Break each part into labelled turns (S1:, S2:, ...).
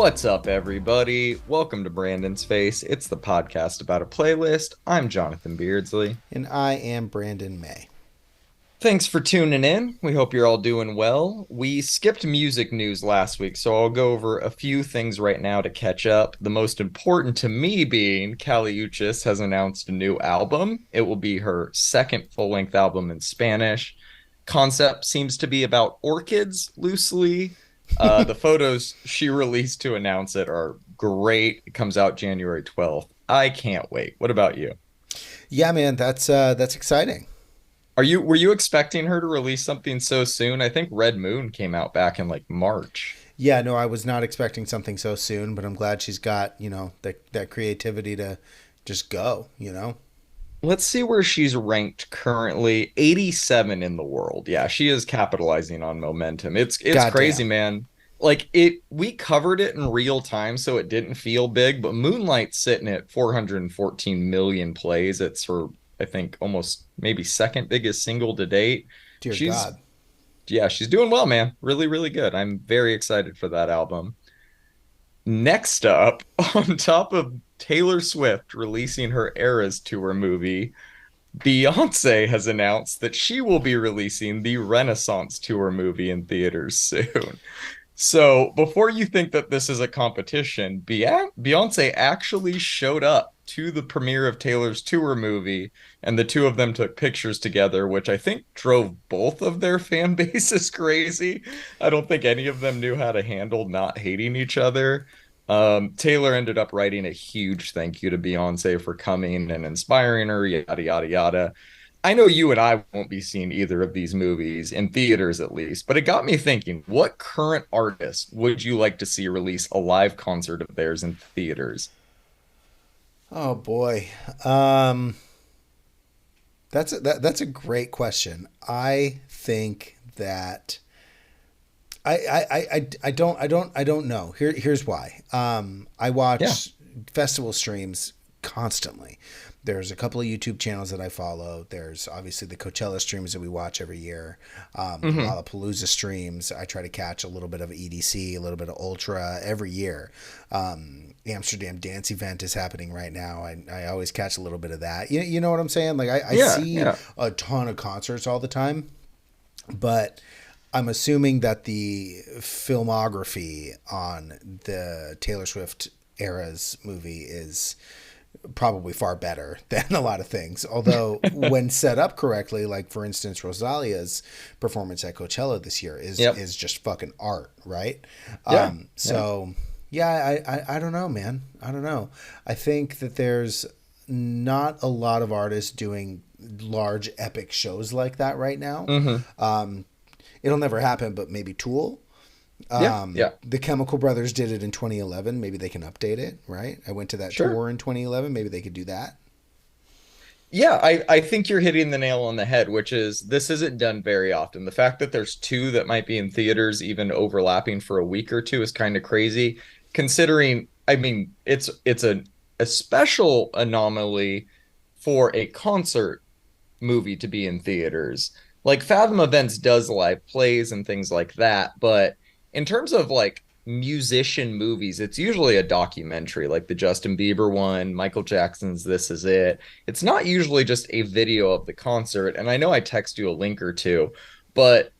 S1: What's up, everybody? Welcome to Brandon's Face. It's the podcast about a playlist. I'm Jonathan Beardsley.
S2: And I am Brandon May.
S1: Thanks for tuning in. We hope you're all doing well. We skipped music news last week, so I'll go over a few things right now to catch up. The most important to me being Kali Uchis has announced a new album. It will be her second full-length album in Spanish. Concept seems to be about orchids loosely. The photos she released to announce it are great. It comes out January 12th. I can't wait. What about you?
S2: Yeah, man, that's exciting.
S1: Were you expecting her to release something so soon? I think Red Moon came out back in like March.
S2: Yeah, no, I was not expecting something so soon, but I'm glad she's got, that creativity to just go.
S1: Let's see where she's ranked currently. 87 in the world. Yeah, she is capitalizing on momentum. It's crazy,
S2: Goddamn.
S1: man. We covered it in real time, so it didn't feel big, but Moonlight's sitting at 414 million plays. It's her, I think, almost maybe second biggest single to date.
S2: Dear
S1: She's
S2: God.
S1: yeah, she's doing well, man. Really, really good. I'm very excited for that album. Next up, on top of Taylor Swift releasing her Eras Tour movie, Beyonce has announced that she will be releasing the Renaissance Tour movie in theaters soon. So, before you think that this is a competition, Beyonce actually showed up to the premiere of Taylor's tour movie, and the two of them took pictures together, which I think drove both of their fan bases crazy. I don't think any of them knew how to handle not hating each other. Taylor ended up writing a huge thank you to Beyonce for coming and inspiring her, yada, yada, yada. I know you and I won't be seeing either of these movies in theaters at least, but it got me thinking, what current artist would you like to see release a live concert of theirs in theaters?
S2: Oh boy. Um that's a great question. I think that I don't know. Here's why. I
S1: Yeah.
S2: watch festival streams constantly. There's a couple of YouTube channels that I follow. There's obviously the Coachella streams that we watch every year. The
S1: Hmm.
S2: Lollapalooza streams. I try to catch a little bit of EDC, a little bit of Ultra every year. Amsterdam Dance Event is happening right now. I always catch a little bit of that. You know what I'm saying? Like I
S1: Yeah,
S2: see
S1: yeah.
S2: a ton of concerts all the time, but I'm assuming that the filmography on the Taylor Swift Eras movie is probably far better than a lot of things. Although when set up correctly, like for instance, Rosalia's performance at Coachella this year is
S1: Yep.
S2: is just fucking art, right?
S1: Yeah. Yeah.
S2: So yeah, I don't know, man. I don't know. I think that there's not a lot of artists doing large epic shows like that right now.
S1: Hmm.
S2: It'll never happen, but maybe Tool.
S1: Yeah. Yeah.
S2: The Chemical Brothers did it in 2011. Maybe they can update it, right? I went to that
S1: Sure.
S2: tour in 2011. Maybe they could do that.
S1: Yeah, I think you're hitting the nail on the head, which is this isn't done very often. The fact that there's two that might be in theaters even overlapping for a week or two is kind of crazy, considering, I mean, it's a special anomaly for a concert movie to be in theaters. Like Fathom Events does live plays and things like that, but in terms of like musician movies, it's usually a documentary, like the Justin Bieber one, Michael Jackson's This Is It. It's not usually just a video of the concert. And I know I text you a link or two, but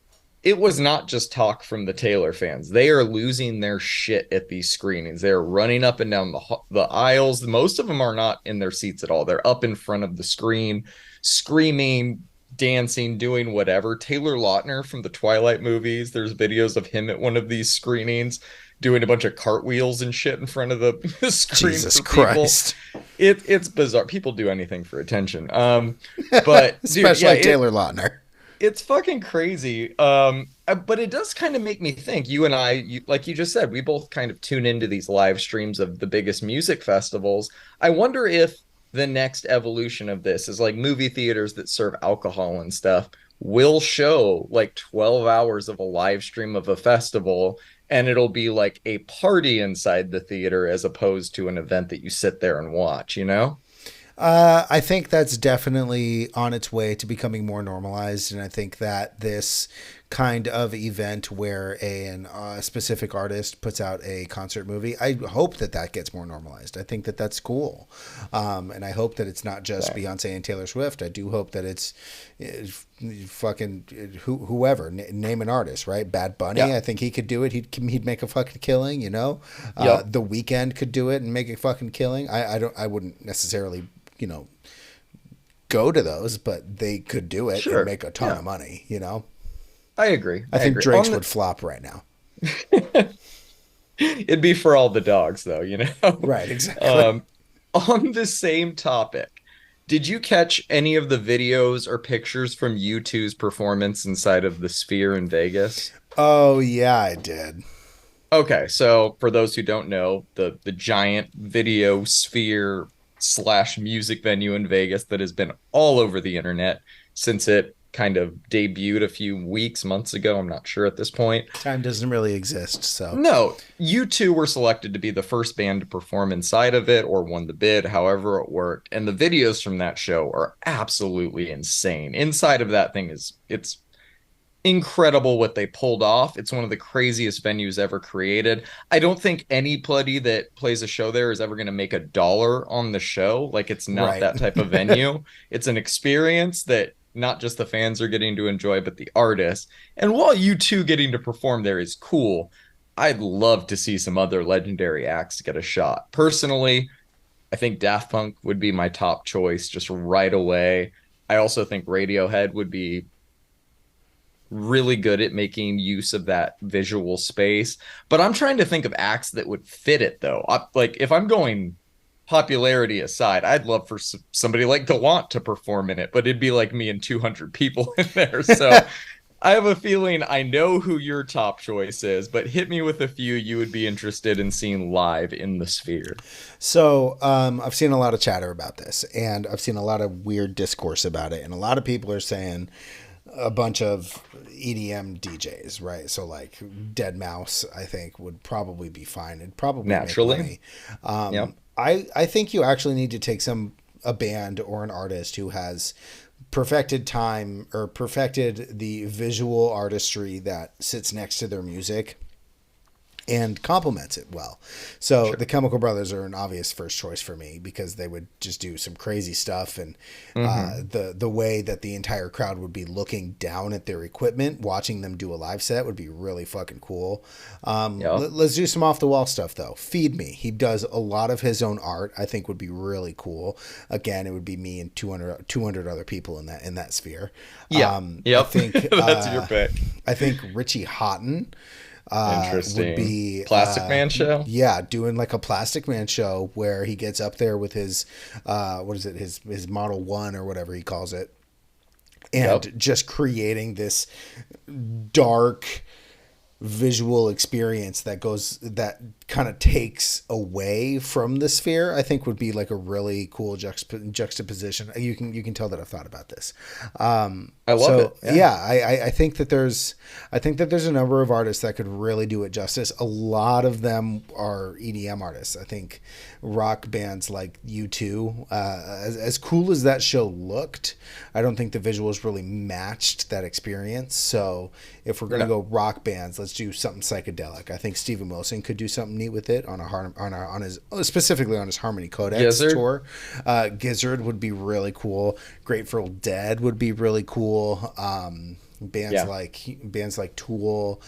S1: it was not just talk from the Taylor fans. They are losing their shit at these screenings. They're running up and down the aisles. Most of them are not in their seats at all. They're up in front of the screen, screaming, dancing, doing whatever. Taylor Lautner from the Twilight movies, there's videos of him at one of these screenings doing a bunch of cartwheels and shit in front of the screen
S2: Jesus
S1: for people.
S2: Christ.
S1: It's bizarre. People do anything for attention. But dude, yeah,
S2: Especially Taylor Lautner.
S1: it's fucking crazy. But it does kind of make me think. You and I, like you just said, we both kind of tune into these live streams of the biggest music festivals. I wonder if the next evolution of this is like movie theaters that serve alcohol and stuff will show like 12 hours of a live stream of a festival, and it'll be like a party inside the theater as opposed to an event that you sit there and watch, you know?
S2: I think that's definitely on its way to becoming more normalized, and I think that this kind of event where a specific artist puts out a concert movie. I hope that that gets more normalized. I think that that's cool, and I hope that it's not just
S1: Same.
S2: Beyonce and Taylor Swift. I do hope that it's fucking whoever, name an artist, right? Bad Bunny,
S1: Yeah.
S2: I think he could do it. He'd make a fucking killing, you know.
S1: Yep.
S2: The Weeknd could do it and make a fucking killing. I wouldn't necessarily, you know, go to those, but they could do it and
S1: Sure.
S2: make a ton
S1: Yeah.
S2: of money, you know.
S1: I agree.
S2: I
S1: I
S2: think
S1: agree.
S2: Drake's would flop right now.
S1: It'd be for all the dogs, though, you know?
S2: Right, exactly.
S1: Um, on the same topic, did you catch any of the videos or pictures from U2's performance inside of the Sphere in Vegas?
S2: Oh yeah, I did.
S1: Okay, so for those who don't know, the giant video sphere slash music venue in Vegas that has been all over the internet since it kind of debuted a few weeks, months ago. I'm not sure at this point.
S2: Time doesn't really exist, so
S1: No, you two were selected to be the first band to perform inside of it or won the bid, however it worked. And the videos from that show are absolutely insane. Inside of that thing is it's incredible what they pulled off. It's one of the craziest venues ever created. I don't think anybody that plays a show there is ever going to make $1 on the show. Like it's not
S2: right.
S1: that type of venue. It's an experience that not just the fans are getting to enjoy, but the artists. And while you two getting to perform there is cool, I'd love to see some other legendary acts get a shot. Personally, I think Daft Punk would be my top choice just right away. I also think Radiohead would be really good at making use of that visual space. But I'm trying to think of acts that would fit it though. Like if I'm going popularity aside, I'd love for somebody like Gallant to perform in it, but it'd be like me and 200 people in there. So I have a feeling I know who your top choice is, but hit me with a few you would be interested in seeing live in the Sphere.
S2: So I've seen a lot of chatter about this, and I've seen a lot of weird discourse about it, and a lot of people are saying a bunch of EDM DJs, right? So like Dead Mouse, I think would probably be fine. It'd probably make
S1: Naturally.
S2: money.
S1: Yep.
S2: I think you actually need to take a band or an artist who has perfected time or perfected the visual artistry that sits next to their music and complements it well. So
S1: Sure.
S2: the Chemical Brothers are an obvious first choice for me because they would just do some crazy stuff, and
S1: Mm-hmm.
S2: the way that the entire crowd would be looking down at their equipment, watching them do a live set would be really fucking cool.
S1: Yep.
S2: Let's do some off the wall stuff though. Feed Me, he does a lot of his own art. I think would be really cool. Again, it would be me and 200 other people in that sphere.
S1: Yeah.
S2: I
S1: Yep.
S2: think
S1: That's your pick.
S2: I think Richie Houghton would
S1: Interesting.
S2: be
S1: Plastic Man show?
S2: yeah, doing like a Plastic Man show where he gets up there with his what is it, his Model 1 or whatever he calls it,
S1: Yep.
S2: and just creating this dark visual experience that kind of takes away from the sphere. I think would be like a really cool juxtaposition. You can tell that I've thought about this.
S1: I love
S2: So
S1: it. Yeah.
S2: yeah, I think that there's a number of artists that could really do it justice. A lot of them are EDM artists. I think rock bands like U2, as cool as that show looked, I don't think the visuals really matched that experience. So if we're gonna
S1: No.
S2: go rock bands, let's do something psychedelic. I think Steven Wilson could do something neat with it on his specifically on his Harmony Codex
S1: Gizzard?
S2: tour. Gizzard would be really cool. Grateful Dead would be really cool.
S1: Yeah.
S2: Bands like Tool.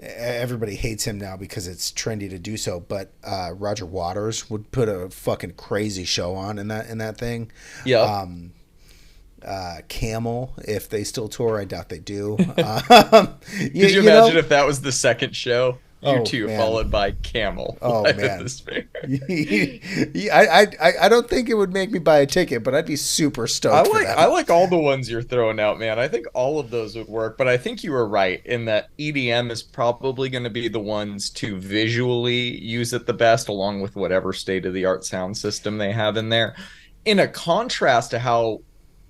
S2: Everybody hates him now because it's trendy to do so, but Roger Waters would put a fucking crazy show on in that thing.
S1: Yep.
S2: Camel, if they still tour, I doubt they do.
S1: Could you imagine if that was the second show? You
S2: Oh
S1: two
S2: man.
S1: followed by Camel
S2: Oh
S1: live at
S2: man.
S1: the Sphere.
S2: I don't think it would make me buy a ticket, but I'd be super stoked for
S1: I
S2: that.
S1: like all the ones you're throwing out, man. I think all of those would work, but I think you were right in that EDM is probably going to be the ones to visually use it the best, along with whatever state of the art sound system they have in there. In a contrast to how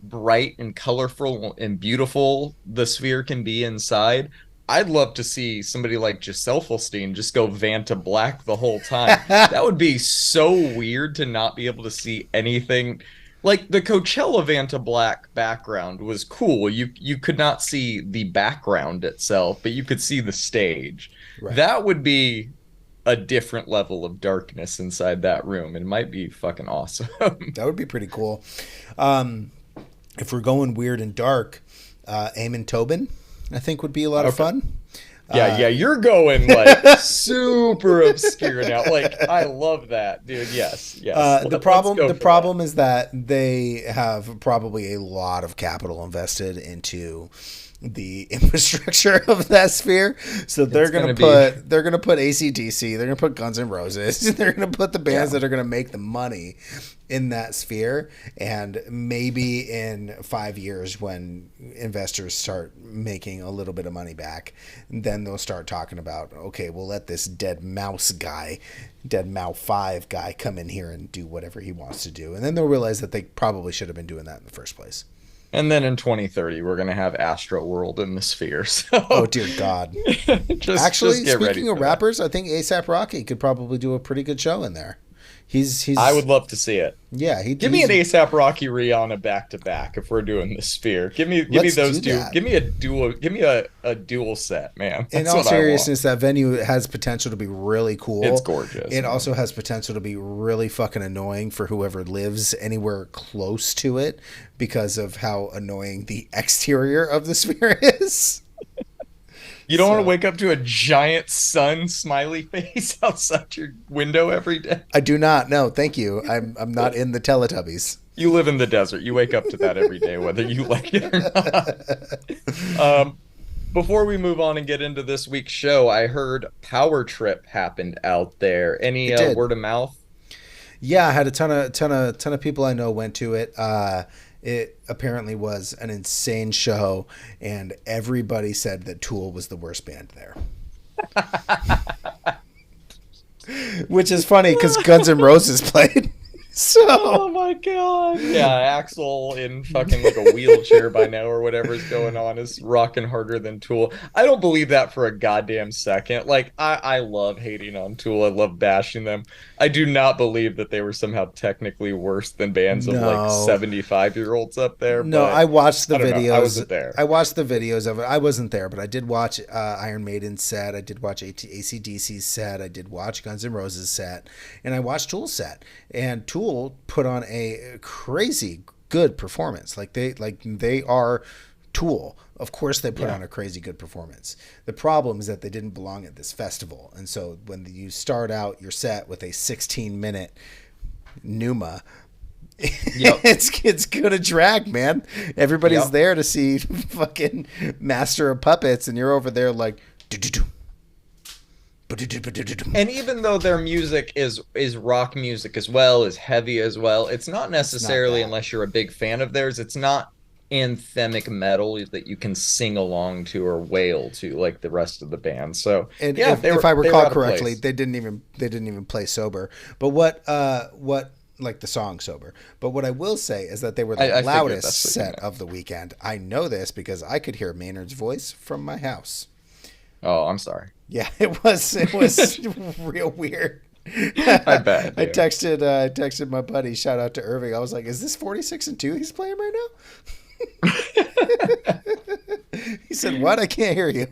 S1: bright and colorful and beautiful the Sphere can be inside, I'd love to see somebody like Giselle Fulstein just go Vanta Black the whole time. That would be so weird to not be able to see anything like the Coachella Vanta Black background was cool. You could not see the background itself, but you could see the stage.
S2: Right.
S1: That would be a different level of darkness inside that room. It might be fucking awesome.
S2: That would be pretty cool. Um, if we're going weird and dark, Eamon Tobin, I think would be a lot of
S1: Okay.
S2: fun.
S1: Yeah,
S2: Uh,
S1: yeah, you're going like super obscure now. Like, I love that, dude. Yes, yes. Let's go
S2: the
S1: for that.
S2: problem is that they have probably a lot of capital invested into the infrastructure of that sphere. So
S1: It's gonna be,
S2: they're gonna put AC/DC, they're gonna put Guns N' Roses, they're gonna put the bands
S1: yeah.
S2: that are gonna make the money in that sphere. And maybe in 5 years, when investors start making a little bit of money back, then they'll start talking about, okay, we'll let this Dead Mouse 5 guy come in here and do whatever he wants to do. And then they'll realize that they probably should have been doing that in the first place.
S1: And then in 2030, we're gonna have Astro World in the sphere.
S2: Oh
S1: So
S2: dear God!
S1: just
S2: Actually,
S1: get ready
S2: speaking of
S1: for that.
S2: rappers, I think ASAP Rocky could probably do a pretty good show in there.
S1: I
S2: He's
S1: would love to see it.
S2: yeah
S1: Give me an
S2: he's
S1: ASAP Rocky Rihanna back to back if we're doing the sphere. Give me
S2: let's
S1: those
S2: do
S1: two.
S2: that.
S1: Give me a dual. Give me a dual set, man.
S2: In
S1: That's
S2: all
S1: what I want.
S2: seriousness, that venue has potential to be really
S1: It's
S2: cool.
S1: gorgeous,
S2: It
S1: man.
S2: also has potential to be really fucking annoying for whoever lives anywhere close to it because of how annoying the exterior of the sphere is.
S1: You don't want to
S2: So
S1: wake up to a giant sun smiley face outside your window every day.
S2: I do not know. Thank you. I'm not in the Teletubbies.
S1: You live in the desert. You wake up to that every day, whether you like it or not. Before we move on and get into this week's show, I heard Power Trip happened out there. Any
S2: It did.
S1: word of mouth?
S2: Yeah, I had a ton of people I know went to it. It apparently was an insane show, and everybody said that Tool was the worst band there. Which is funny because Guns N' Roses played.
S1: Oh
S2: So
S1: my God. Yeah, Axel in fucking like a wheelchair by now or whatever's going on is rocking harder than Tool. I don't believe that for a goddamn second. Like, I love hating on Tool. I love bashing them. I do not believe that they were somehow technically worse than bands of like
S2: no,
S1: 75-year-olds up there,
S2: no,
S1: but
S2: I watched the
S1: I don't know. I
S2: videos.
S1: wasn't there.
S2: I watched the videos of it. I wasn't there, but I did watch Iron Maiden's set. I did watch AC/DC's set. I did watch Guns N' Roses set, and I watched Tool's set. And Tool put on a crazy good performance. Like they are Tool. Of course, they put
S1: Yeah.
S2: on a crazy good performance. The problem is that they didn't belong at this festival, and so when you start out your set with a 16-minute Numa,
S1: Yep.
S2: it's gonna drag, man. Everybody's
S1: Yep.
S2: there to see fucking Master of Puppets, and you're over there like, "Do-do-do, ba-do-do-ba-do-do-do."
S1: And even though their music is rock music as well, is heavy as well, it's not
S2: It's not
S1: necessarily,
S2: that.
S1: unless you're a big fan of theirs, it's not anthemic metal that you can sing along to or wail to like the rest of the band. So
S2: And
S1: yeah,
S2: if I
S1: they were
S2: recall
S1: out of
S2: correctly,
S1: place.
S2: they didn't even play sober. But what like the song sober. But what I will say is that they were the
S1: I figured
S2: loudest
S1: that's what you
S2: set
S1: meant.
S2: of the weekend. I know this because I could hear Maynard's voice from my house.
S1: Oh, I'm sorry.
S2: Yeah, it was real weird.
S1: I bet,
S2: I
S1: dude.
S2: texted my buddy. Shout out to Irving. I was like, "Is this 46 and 2 he's playing right now?" He said, "What? I can't hear you."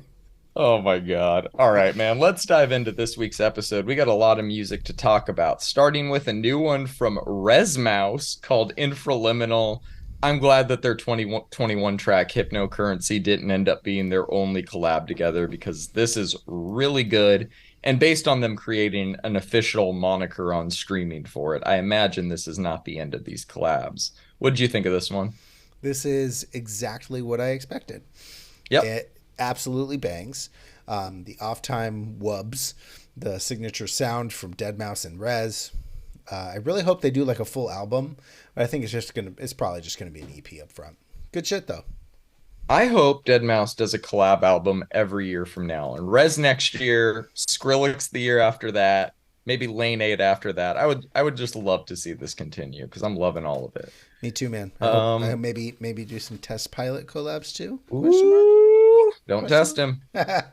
S1: Oh my God. All right, man. Let's dive into this week's episode. We got a lot of music to talk about, starting with a new one from Resmouse called Infraliminal. I'm glad that their 2021 track Hypnocurrency didn't end up being their only collab together because this is really good. And based on them creating an official moniker on streaming for it, I imagine this is not the end of these collabs. What did you think of this one?
S2: This is exactly what I expected.
S1: Yep.
S2: It absolutely bangs. The off time wubs, the signature sound from Dead Mouse and Rez. I really hope they do like a full album, but I think it's probably just gonna be an EP up front. Good shit though.
S1: I hope Dead Mouse does a collab album every year from now on. Rez next year, Skrillex the year after that, maybe Lane 8 after that. I would just love to see this continue because I'm loving all of it.
S2: Me too, man. I hope
S1: Um,
S2: maybe do some test pilot collabs too. Question mark.
S1: ooh, Don't
S2: Question
S1: test him.
S2: mark?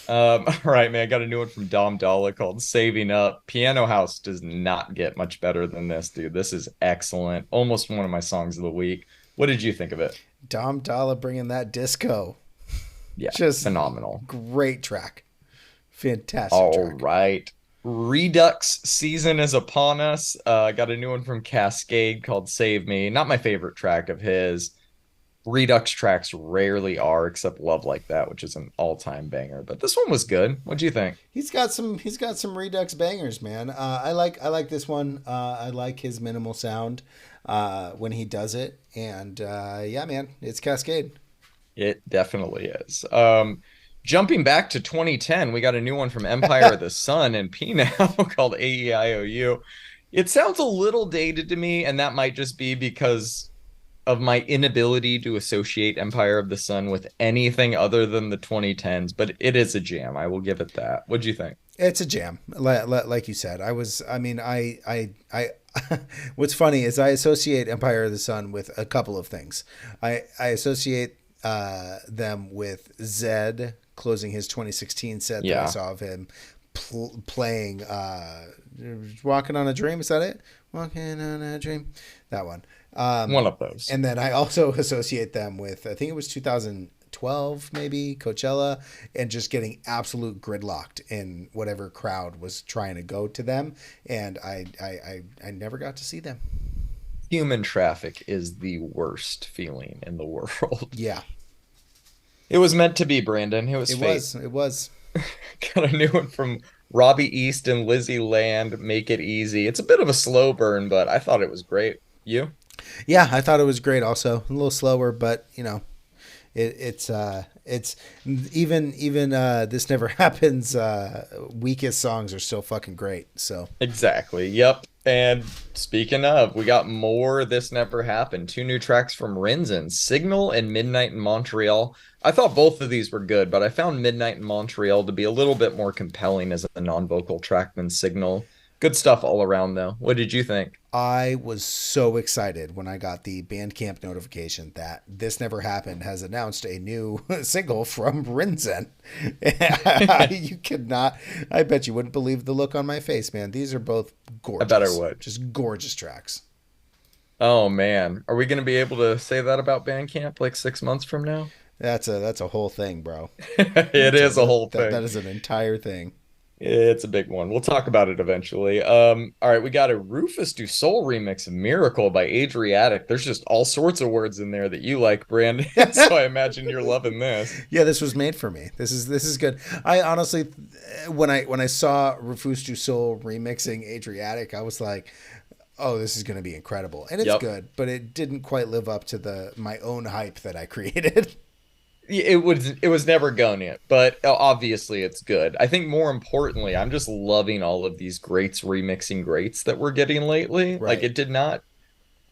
S1: All right, man. I got a new one from Dom Dalla called Saving Up. Piano House does not get much better than this, dude. This is excellent. Almost one of my songs of the week. What did you think of it?
S2: Dom Dalla bringing that disco.
S1: Yeah,
S2: Just
S1: phenomenal.
S2: great track. Fantastic
S1: All
S2: track.
S1: right. Redux season is upon us. I got a new one from Cascade called Save Me. Not my favorite track of his. Redux tracks rarely are, except Love Like That, which is an all-time banger. But this one was good. What'd you think?
S2: He's got some Redux bangers, man. I like this one. I like his minimal sound when he does it, and yeah, man, it's Cascade.
S1: It definitely is. Jumping back to 2010, we got a new one from Empire of the Sun and P now called AEIOU. It sounds a little dated to me, and that might just be because of my inability to associate Empire of the Sun with anything other than the 2010s, but it is a jam. I will give it that. What'd you think?
S2: It's a jam, like you said. I mean, what's funny is I associate Empire of the Sun with a couple of things. I associate them with Zed closing his 2016 set that I
S1: Yeah,
S2: saw of him playing "Walking on a Dream." Is that it? Walking on a Dream, that one.
S1: one of those.
S2: And then I also associate them with, I think it was 2012, maybe Coachella, and just getting absolute gridlocked in whatever crowd was trying to go to them. And I never got to see them.
S1: Human traffic is the worst feeling in the world.
S2: Yeah,
S1: It was meant to be, Brandon. It was
S2: it
S1: fate.
S2: was. It was.
S1: Got a new one from Robbie East and Lizzie Land, Make It Easy. It's a bit of a slow burn, but I thought it was great. You?
S2: Yeah, I thought it was great also. A little slower, but it's even This Never Happens weakest songs are still fucking great. So
S1: Exactly. Yep. And speaking of, we got more This Never Happened. Two new tracks from Rinzen, Signal and Midnight in Montreal. I thought both of these were good, but I found Midnight in Montreal to be a little bit more compelling as a non-vocal track than Signal. Good stuff all around, though. What did you think?
S2: I was so excited when I got the Bandcamp notification that This Never Happened has announced a new single from Rinzen. You could not, I bet you wouldn't believe the look on my face, man. These are both
S1: I bet I
S2: gorgeous,
S1: would.
S2: just gorgeous tracks.
S1: Oh man, are we going to be able to say that about Bandcamp like 6 months from now?
S2: That's a whole thing, bro.
S1: It is a whole
S2: That
S1: thing.
S2: is an entire thing.
S1: It's a big one. We'll talk about it eventually. All right, we got a Rufus Du Sol remix of Miracle by Adriatic. There's just all sorts of words in there that you like, Brandon. So I imagine you're loving this.
S2: Yeah, this was made for me. This is good. I honestly, when I saw Rufus Du Sol remixing Adriatic, I was like, oh, this is going to be incredible, and it's
S1: Yep.
S2: good, but it didn't quite live up to the my own hype that I created.
S1: It was never going yet, but obviously it's good. I think more importantly, I'm just loving all of these greats remixing greats that we're getting lately. Like
S2: Right.
S1: it did not.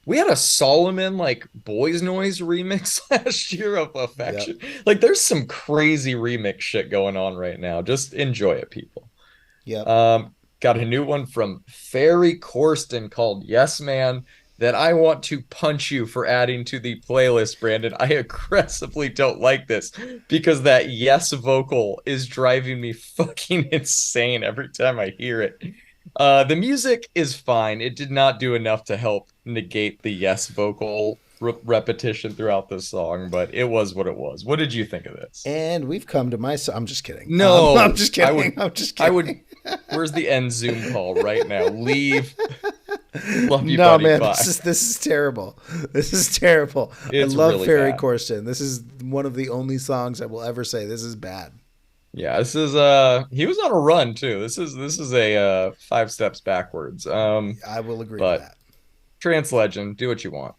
S1: We had a Solomon like Boys Noise remix last year of
S2: Yep.
S1: Affection. Like there's some crazy remix shit going on right now. Just enjoy it, people.
S2: Yep.
S1: Got a new one from Ferry Corsten called Yes Man that I want to punch you for adding to the playlist, Brandon. I aggressively don't like this because that yes vocal is driving me fucking insane every time I hear it. The music is fine. It did not do enough to help negate the yes vocal repetition throughout the song, but it was what it was. What did you think of this?
S2: And we've come to my. I'm just kidding. I'm
S1: No,
S2: just
S1: I would,
S2: kidding. I'm just
S1: I would.
S2: kidding.
S1: Where's the end Zoom call right now? Leave. Love you,
S2: No,
S1: buddy.
S2: man,
S1: Bye.
S2: this is terrible. This is terrible. I
S1: It's
S2: love
S1: really
S2: Ferry
S1: bad.
S2: Corsten. This is one of the only songs I will ever say this is bad.
S1: Yeah, this is he was on a run too. This is a five steps backwards.
S2: I will agree to
S1: But
S2: that.
S1: trance legend, do what you want.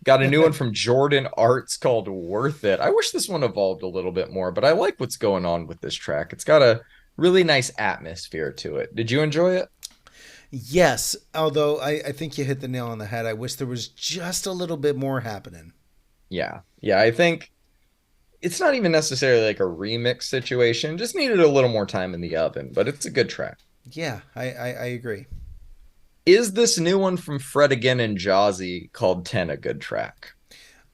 S1: Got a new one from Jordan Arts called Worth It. I wish this one evolved a little bit more, but I like what's going on with this track. It's got a really nice atmosphere to it. Did you enjoy it?
S2: Yes, although I think you hit the nail on the head. I wish there was just a little bit more happening.
S1: Yeah. Yeah, I think it's not even necessarily like a remix situation. Just needed a little more time in the oven, but it's a good track.
S2: Yeah, I agree.
S1: Is this new one from Fred again and Jazzy called 10 a good track?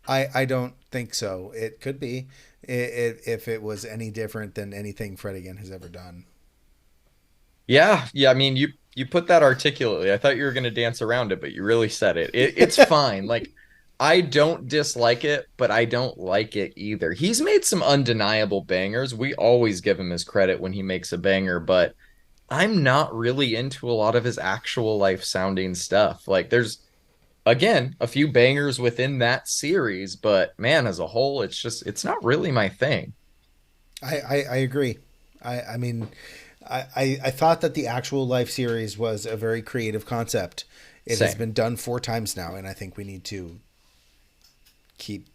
S2: I don't think so. It could be if it was any different than anything Fred again has ever done.
S1: Yeah, yeah. I mean, you put that articulately. I thought you were gonna dance around it, but you really said it. It's fine. Like, I don't dislike it, but I don't like it either. He's made some undeniable bangers. We always give him his credit when he makes a banger, but I'm not really into a lot of his actual life sounding stuff. Like, there's again a few bangers within that series, but man, as a whole, it's not really my thing.
S2: I agree. I mean, I thought that the actual life series was a very creative concept. It has
S1: Same.
S2: been done 4 times now, and I think we need to keep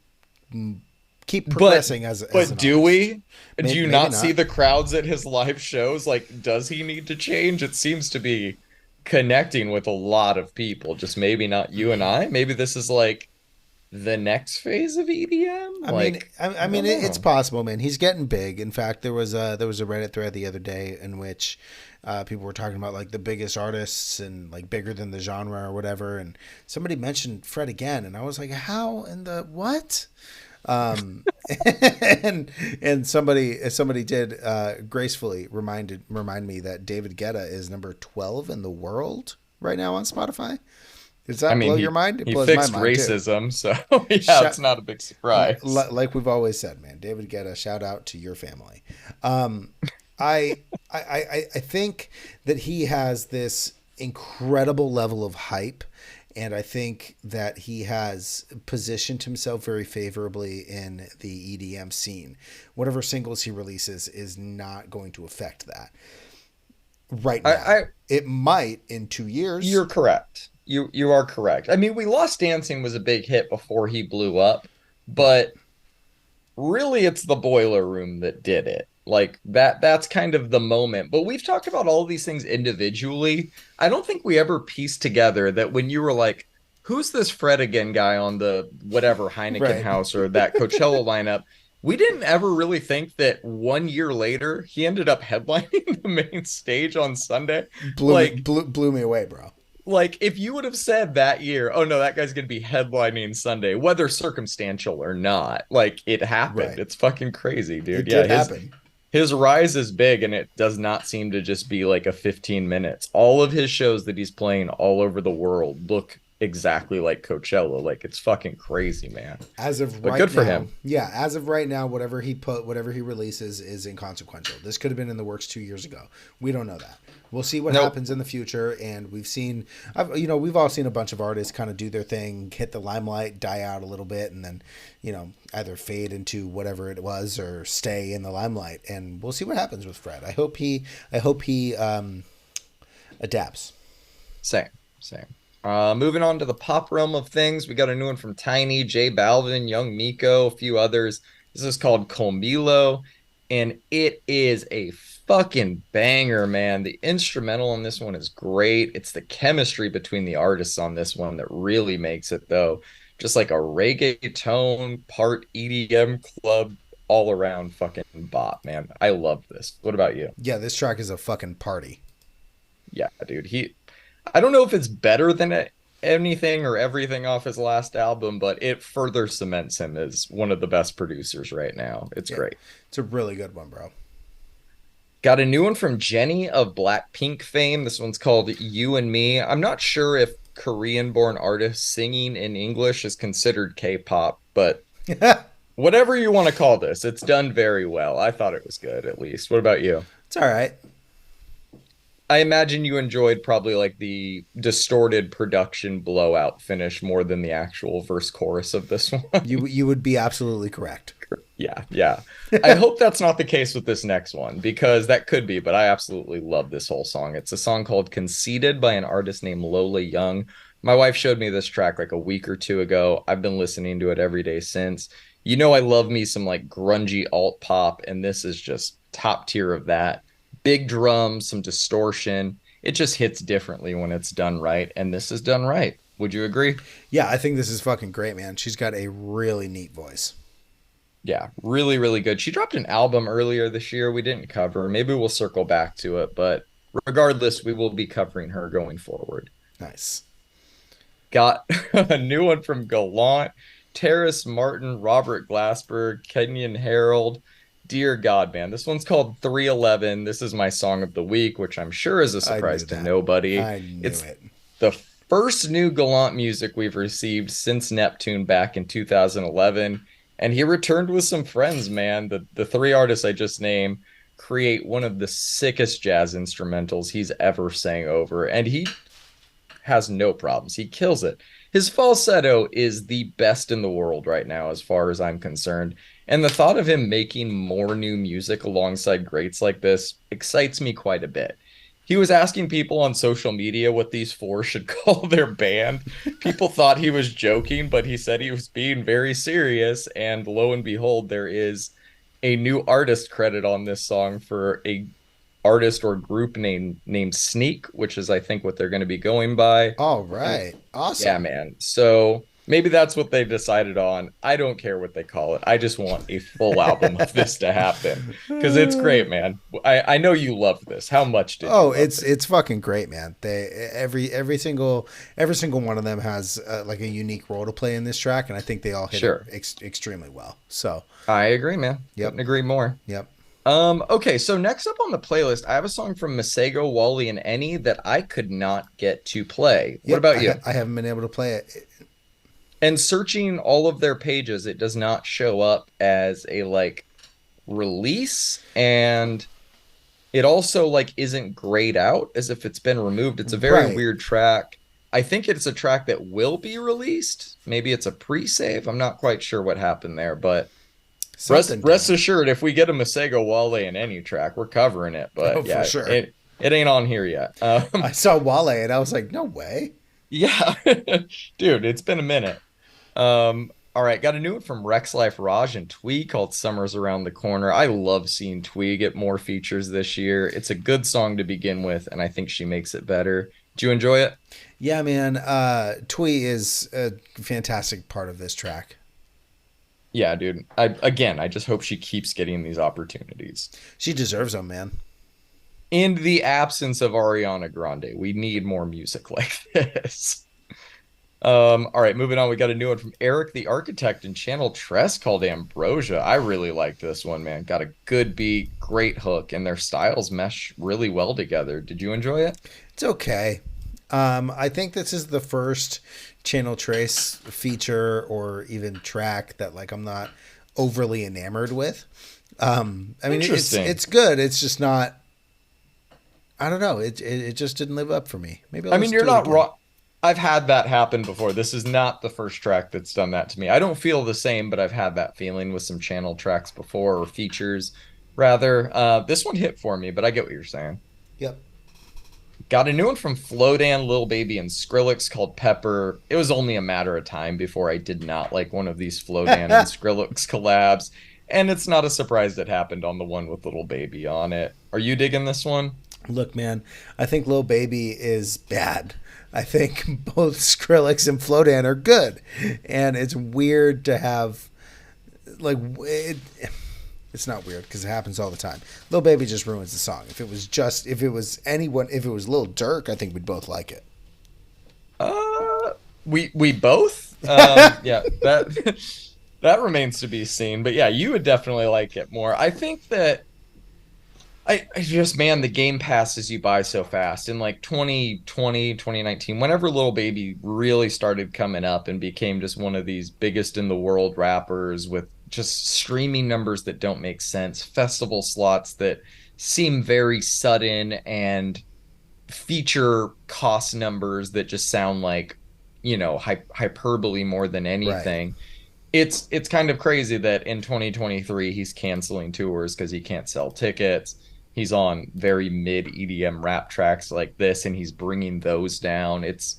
S2: keep
S1: But
S2: progressing as
S1: but
S2: an
S1: do
S2: artist.
S1: we? Do you
S2: Maybe
S1: not see
S2: not.
S1: the crowds at his live shows? Like, does he need to change? It seems to be connecting with a lot of people, just maybe not you and I. Maybe this is like the next phase of EDM. Like,
S2: I
S1: I
S2: mean,
S1: don't
S2: it's
S1: know.
S2: possible, man. He's getting big. In fact, there was a Reddit thread the other day in which people were talking about like the biggest artists and like bigger than the genre or whatever. And somebody mentioned Fred again, and I was like, how in the what? Um, and somebody did gracefully remind me that David Guetta is number 12 in the world right now on Spotify. Does
S1: I
S2: that
S1: mean,
S2: blow your mind? It
S1: he
S2: blows my
S1: fixed
S2: mind too.
S1: racism, so yeah,
S2: Shout,
S1: it's not a big surprise.
S2: like we've always said, man, David Guetta, shout out to your family. Um, I, I think that he has this incredible level of hype, and I think that he has positioned himself very favorably in the EDM scene. Whatever singles he releases is not going to affect that right now.
S1: I
S2: It might in 2 years.
S1: You're correct. You are correct. I mean, We Lost Dancing was a big hit before he blew up,
S2: Right.
S1: but really it's the boiler room that did it. Like that's kind of the moment. But we've talked about all these things individually. I don't think we ever pieced together that when you were like, who's this Fred again guy on the whatever Heineken
S2: Right.
S1: house or that Coachella lineup? We didn't ever really think that 1 year later he ended up headlining the main stage on Sunday. Like
S2: Blew me away, bro.
S1: like if you would have said that year, oh no, that guy's gonna be headlining Sunday, whether circumstantial or not, like it happened.
S2: Right.
S1: It's fucking crazy,
S2: It
S1: dude. Yeah,
S2: did happen.
S1: his rise is big and it does not seem to just be like a 15 minutes. All of his shows that he's playing all over the world look exactly like Coachella. Like it's fucking crazy, man.
S2: As of
S1: But
S2: right
S1: good for
S2: now,
S1: him.
S2: yeah, as of right now, whatever he releases is inconsequential. This could have been in the works 2 years ago. We don't know that. We'll see what
S1: Nope.
S2: happens in the future. And we've all seen a bunch of artists kind of do their thing, hit the limelight, die out a little bit, and then, either fade into whatever it was or stay in the limelight. And we'll see what happens with Fred. I hope he adapts.
S1: Same, same. Moving on to the pop realm of things, we got a new one from Tiny, J Balvin, Young Miko, a few others. This is called Comilo, and it is a fucking banger, man. The instrumental on this one is great. It's the chemistry between the artists on this one that really makes it, though. Just like a reggae tone, part EDM club, all around fucking bop, man. I love this. What about you?
S2: Yeah, this track is a fucking party.
S1: Yeah, dude. I don't know if it's better than anything or everything off his last album, but it further cements him as one of the best producers right now. It's
S2: Yeah,
S1: great.
S2: it's a really good one, bro.
S1: Got a new one from Jenny of Blackpink fame. This one's called You and Me. I'm not sure if Korean-born artists singing in English is considered K-pop, but whatever you want to call this, it's done very well. I thought it was good, at least. What about you?
S2: It's all right.
S1: I imagine you enjoyed probably like the distorted production blowout finish more than the actual verse chorus of this one.
S2: You would be absolutely correct.
S1: Yeah, yeah. I hope that's not the case with this next one because that could be, but I absolutely love this whole song. It's a song called Conceited by an artist named Lola Young. My wife showed me this track like a week or two ago. I've been listening to it every day since. You know, I love me some like grungy alt pop, and this is just top tier of that. Big drums, some distortion. It just hits differently when it's done right, and this is done right. Would you agree?
S2: Yeah, I think this is fucking great, man. She's got a really neat voice.
S1: Yeah, really, really good. She dropped an album earlier this year. We didn't cover. Maybe we'll circle back to it, but regardless, we will be covering her going forward.
S2: Nice.
S1: Got a new one from Gallant, Terrace Martin, Robert Glasper, Kenyon Harold. Dear God, man. This one's called 311. This is my song of the week, which I'm sure is a
S2: I
S1: surprise
S2: knew
S1: to
S2: that.
S1: nobody.
S2: I knew
S1: It's
S2: it.
S1: the first new Gallant music we've received since Neptune back in 2011. And he returned with some friends, man. The three artists I just named create one of the sickest jazz instrumentals he's ever sang over. And he has no problems. He kills it. His falsetto is the best in the world right now, as far as I'm concerned. And the thought of him making more new music alongside greats like this excites me quite a bit. He was asking people on social media what these four should call their band. People thought he was joking, but he said he was being very serious. And lo and behold, there is a new artist credit on this song for a artist or group named Sneak, which is I think what they're going to be going by.
S2: All
S1: And
S2: right.
S1: yeah,
S2: Awesome.
S1: man. So maybe that's what they decided on. I don't care what they call it. I just want a full album of this to happen because it's great, man. I know you loved this. How much did you
S2: Oh,
S1: love
S2: it's
S1: this?
S2: fucking great, man. They every single one of them has like a unique role to play in this track, and I think they all hit it
S1: Sure.
S2: extremely well. So,
S1: I agree, man.
S2: yep,
S1: Couldn't agree more.
S2: yep.
S1: Okay, so next up on the playlist, I have a song from Masego, Wally, and Any that I could not get to play. What
S2: Yep,
S1: about you?
S2: I haven't been able to play it.
S1: And searching all of their pages, it does not show up as a like release, and it also like isn't grayed out as if it's been removed. It's a very
S2: Right.
S1: weird track. I think it's a track that will be released. Maybe it's a pre-save. I'm not quite sure what happened there, but rest
S2: Something
S1: rest
S2: did.
S1: assured, if we get a Masego Wale in any track, we're covering it.
S2: Oh,
S1: But
S2: for
S1: yeah,
S2: sure.
S1: it ain't on here yet.
S2: I saw Wale and I was like, no way.
S1: Yeah, dude, it's been a minute. All right, got a new one from Rex Life Raj and Twee called Summer's Around the Corner. I love seeing Twee get more features this year. It's a good song to begin with, and I think she makes it better. Do you enjoy it?
S2: Yeah, man. Twee is a fantastic part of this track.
S1: Yeah, dude. I just hope she keeps getting these opportunities.
S2: She deserves them, man.
S1: In the absence of Ariana Grande, we need more music like this. All right, moving on. We got a new one from Eric the Architect and Channel Tress called Ambrosia. I really like this one, man. Got a good beat, great hook, and their styles mesh really well together. Did you enjoy it?
S2: It's okay. I think this is the first Channel Trace feature or even track that like I'm not overly enamored with. I mean,
S1: Interesting.
S2: it's good. It's just not. I don't know. It just didn't live up for me. Maybe I'll
S1: I mean,
S2: listen
S1: you're
S2: to it
S1: not
S2: again.
S1: wrong. I've had that happen before. This is not the first track that's done that to me. I don't feel the same, but I've had that feeling with some channel tracks before or features rather. This one hit for me, but I get what you're saying.
S2: Yep.
S1: Got a new one from Flodan, Lil Baby, and Skrillex called Pepper. It was only a matter of time before I did not like one of these Flodan and Skrillex collabs. And it's not a surprise that happened on the one with Little Baby on it. Are you digging this one?
S2: Look, man, I think Lil Baby is bad. I think both Skrillex and Flodan are good, and it's weird to have like it. It's not weird because it happens all the time. Lil Baby just ruins the song. If it was anyone, if it was Lil Durk, I think we'd both like it.
S1: Uh, we both. Yeah, that that remains to be seen. But yeah, you would definitely like it more. I think that I just, man, the game passes you by so fast. In like 2020, 2019, whenever Lil Baby really started coming up and became just one of these biggest in the world rappers with just streaming numbers that don't make sense, festival slots that seem very sudden, and feature cost numbers that just sound like, hyperbole more than
S2: Right.
S1: anything. It's kind of crazy that in 2023 he's canceling tours because he can't sell tickets. He's on very mid EDM rap tracks like this, and he's bringing those down. It's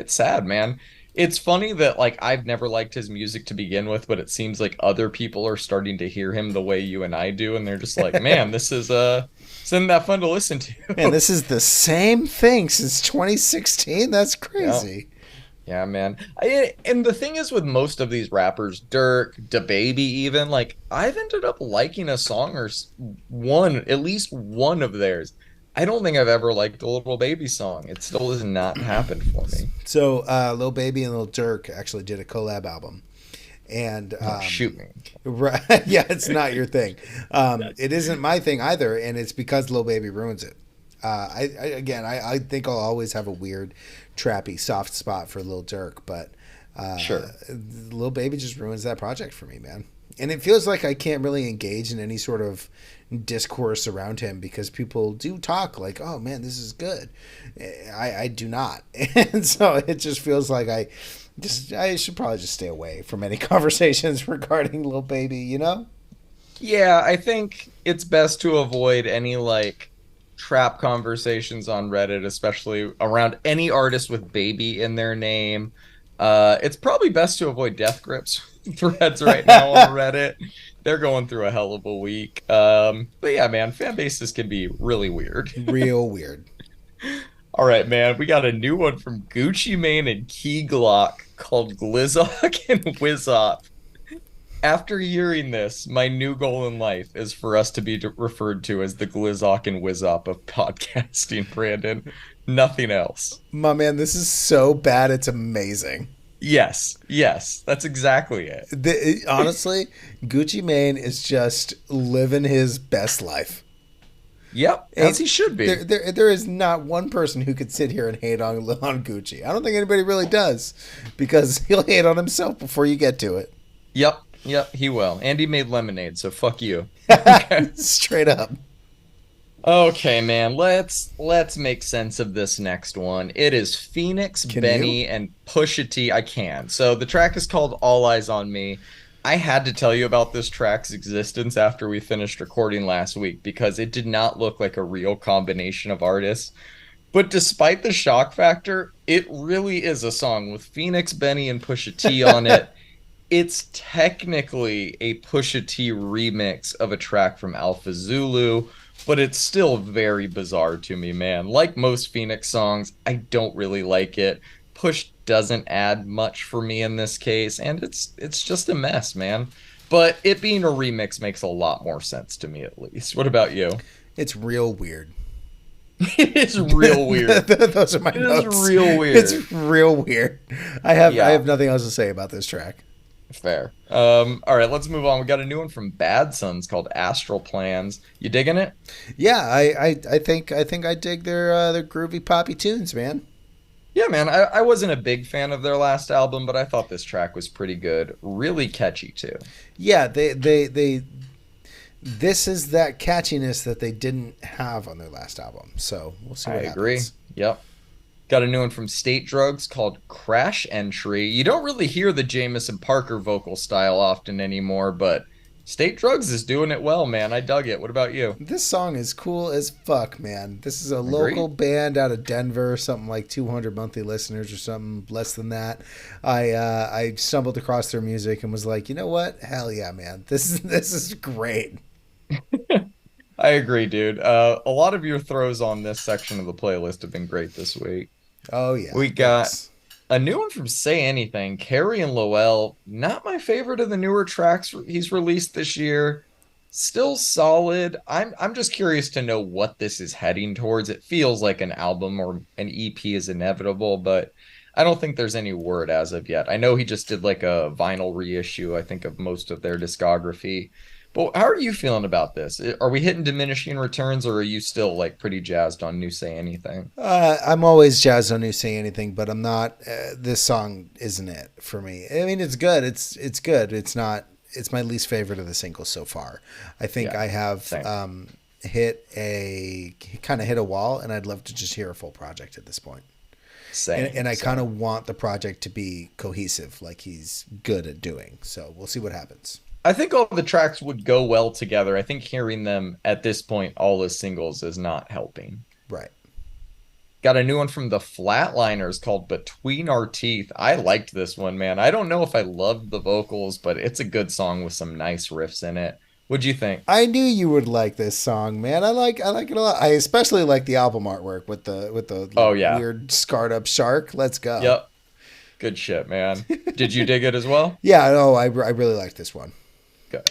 S1: sad, man. It's funny that like I've never liked his music to begin with, but it seems like other people are starting to hear him the way you and I do, and they're just like, man, this isn't that fun to listen
S2: Man,
S1: to.
S2: this is the same thing since 2016. That's
S1: Yeah.
S2: crazy.
S1: Yeah, man. And the thing is with most of these rappers, Dirk, DaBaby even, like I've ended up liking a song or one, at least one of theirs. I don't think I've ever liked a Little Baby song. It still has not happened for me.
S2: So, Lil Baby and Lil Durk actually did a collab album. And
S1: Oh, shoot me.
S2: right, yeah, it's not your thing.
S1: Yes.
S2: It isn't my thing either, and it's because Lil Baby ruins it. I think I'll always have a weird, trappy, soft spot for Lil Durk, but
S1: Sure.
S2: Lil Baby just ruins that project for me, man. And it feels like I can't really engage in any sort of discourse around him because people do talk like, "Oh man, this is good." I do not, and so it just feels like I should probably just stay away from any conversations regarding Lil Baby. You know?
S1: Yeah, I think it's best to avoid any like trap conversations on Reddit, especially around any artist with baby in their name. It's probably best to avoid death grips threads right now on Reddit. They're going through a hell of a week. But yeah, man, fan bases can be really weird.
S2: Real weird.
S1: All right, man, we got a new one from Gucci Mane and Key Glock called Glizzock and Wizop. After hearing this, my new goal in life is for us to be referred to as the Glizzock and Wizop of podcasting, Brandon. Nothing else.
S2: My man, this is so bad. It's amazing.
S1: Yes, yes, that's exactly it.
S2: Honestly, Gucci Mane is just living his best life.
S1: Yep, as
S2: Ain't
S1: he should be.
S2: there is not one person who could sit here and hate on Gucci. I don't think anybody really does, because he'll hate on himself before you get to it.
S1: Yep, yep, he will. And he made lemonade, so fuck you. Okay.
S2: Straight up.
S1: Okay, man, let's make sense of this next one. It is Phoenix,
S2: Can you?
S1: Benny, and Pusha T. I can. So the track is called All Eyes on Me. I had to tell you about this track's existence after we finished recording last week because it did not look like a real combination of artists. But despite the shock factor, it really is a song with Phoenix, Benny, and Pusha T on it. It's technically a Pusha T remix of a track from Alpha Zulu, but it's still very bizarre to me, man. Like most Phoenix songs, I don't really like it. Push doesn't add much for me in this case, and it's just a mess, man. But it being a remix makes a lot more sense to me at least. What about you?
S2: It's real weird.
S1: It is real weird.
S2: Those are my
S1: It is
S2: notes.
S1: real weird.
S2: It's real weird. I
S1: Yeah.
S2: have nothing else to say about this track.
S1: Fair. All right, let's move on. We got a new one from Bad Sons called Astral Plans. You digging it?
S2: Yeah, I think I dig their groovy poppy tunes, man.
S1: Yeah, man. I wasn't a big fan of their last album, but I thought this track was pretty good. Really catchy too.
S2: Yeah, they this is that catchiness that they didn't have on their last album. So we'll see
S1: I
S2: what
S1: agree.
S2: happens.
S1: Yep. Got a new one from State Drugs called Crash Entry. You don't really hear the Jameson Parker vocal style often anymore, but State Drugs is doing it well, man. I dug it. What about you?
S2: This song is cool as fuck, man. This is a local
S1: Agreed.
S2: band out of Denver, something like 200 monthly listeners or something less than that. I stumbled across their music and was like, you know what? Hell yeah, man. This is great.
S1: I agree, dude. A lot of your throws on this section of the playlist have been great this week.
S2: Oh yeah,
S1: We got
S2: thanks.
S1: a new one from Say Anything, Carrie and Lowell. Not my favorite of the newer tracks he's released this year. Still solid. I'm just curious to know what this is heading towards. It feels like an album or an EP is inevitable, but I don't think there's any word as of yet. I know he just did like a vinyl reissue, I think, of most of their discography. But how are you feeling about this? Are we hitting diminishing returns, or are you still like pretty jazzed on New Say Anything?
S2: I'm always jazzed on you say anything, but I'm not. This song isn't it for me. I mean, it's good. It's good. It's not. It's my least favorite of the singles so far. I think
S1: Yeah,
S2: I have
S1: same.
S2: kind of hit a wall, and I'd love to just hear a full project at this point.
S1: Same,
S2: And I kind
S1: same.
S2: of want the project to be cohesive, like he's good at doing. So we'll see what happens.
S1: I think all the tracks would go well together. I think hearing them at this point, all as singles, is not helping.
S2: Right.
S1: Got a new one from the Flatliners called Between Our Teeth. I liked this one, man. I don't know if I loved the vocals, but it's a good song with some nice riffs in it. What'd you think?
S2: I knew you would like this song, man. I like it a lot. I especially like the album artwork with the
S1: Oh, yeah.
S2: weird scarred up shark. Let's go.
S1: Yep. Good shit, man. Did you dig it as well?
S2: Yeah, no, I really like this one.
S1: Good.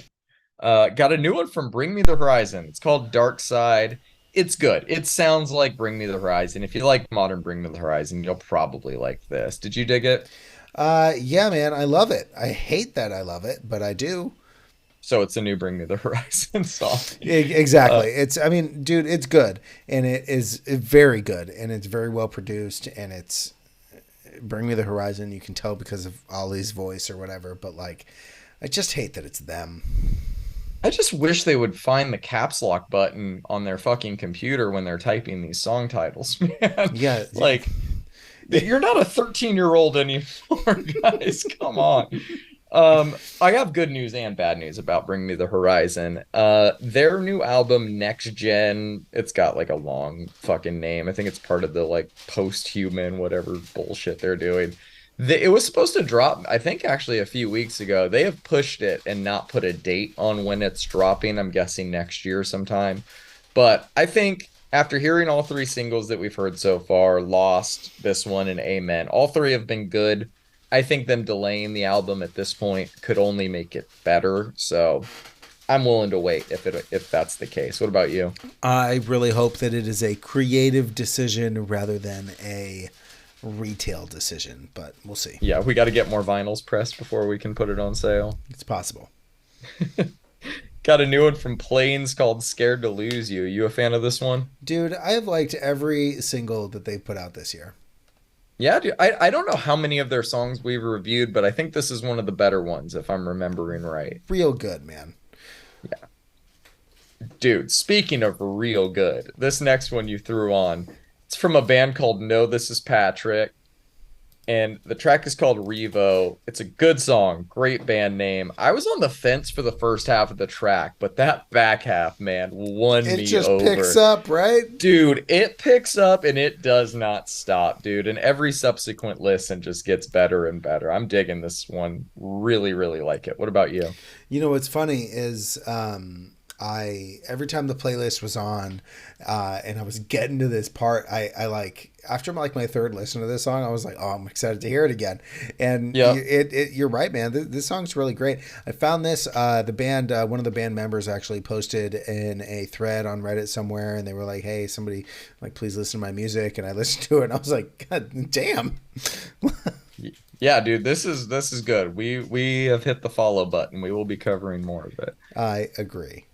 S1: Got a new one from Bring Me the Horizon. It's called Dark Side. It's good. It sounds like Bring Me the Horizon. If you like modern Bring Me the Horizon, you'll probably like this. Did you dig it?
S2: Yeah, man, I love it. I hate that I love it, but I do.
S1: So it's a new Bring Me the Horizon song.
S2: Exactly. It's, I mean, dude, it's good, and it is very good, and it's very well produced, and it's Bring Me the Horizon. You can tell because of Ollie's voice or whatever, but like, I just hate that it's them.
S1: I just wish they would find the caps lock button on their fucking computer when they're typing these song titles, man.
S2: Yeah,
S1: Like, you're not a 13-year-old anymore, guys. Come on. I have good news and bad news about Bring Me the Horizon. Their new album, Next Gen, it's got like a long fucking name. I think it's part of the like post-human, whatever bullshit they're doing. It was supposed to drop, I think actually a few weeks ago. They have pushed it and not put a date on when it's dropping. I'm guessing next year sometime. But I think after hearing all three singles that we've heard so far, Lost, this one, and Amen, all three have been good. I think them delaying the album at this point could only make it better. So I'm willing to wait if that's the case. What about you?
S2: I really hope that it is a creative decision rather than a retail decision, but we'll see.
S1: Yeah, we got to get more vinyls pressed before we can put it on sale.
S2: It's possible.
S1: Got a new one from Plains called Scared to Lose You. You a fan of this one?
S2: Dude, I have liked every single that they've put out this year.
S1: Yeah, dude, I don't know how many of their songs we've reviewed, but I think this is one of the better ones, if I'm remembering right.
S2: Real good, man.
S1: Yeah. Dude, speaking of real good, this next one you threw on, it's from a band called No This Is Patrick, and the track is called Revo. It's a good song, great band name. I was on the fence for the first half of the track, but that back half, man, won
S2: It
S1: me
S2: just
S1: over.
S2: picks up, right?
S1: Dude, it picks up and it does not stop, dude. And every subsequent listen just gets better and better. I'm digging this one. Really, really like it. What about you?
S2: You know what's funny is I every time the playlist was on and I was getting to this part, I like after like my third listen to this song, I was like, oh, I'm excited to hear it again. And
S1: Yeah.
S2: you're right, man. This song's really great. I found this the band one of the band members actually posted in a thread on Reddit somewhere, and they were like, hey, somebody like please listen to my music, and I listened to it, and I was like, God damn.
S1: Yeah, dude, this is good. We have hit the follow button. We will be covering more of it.
S2: I agree.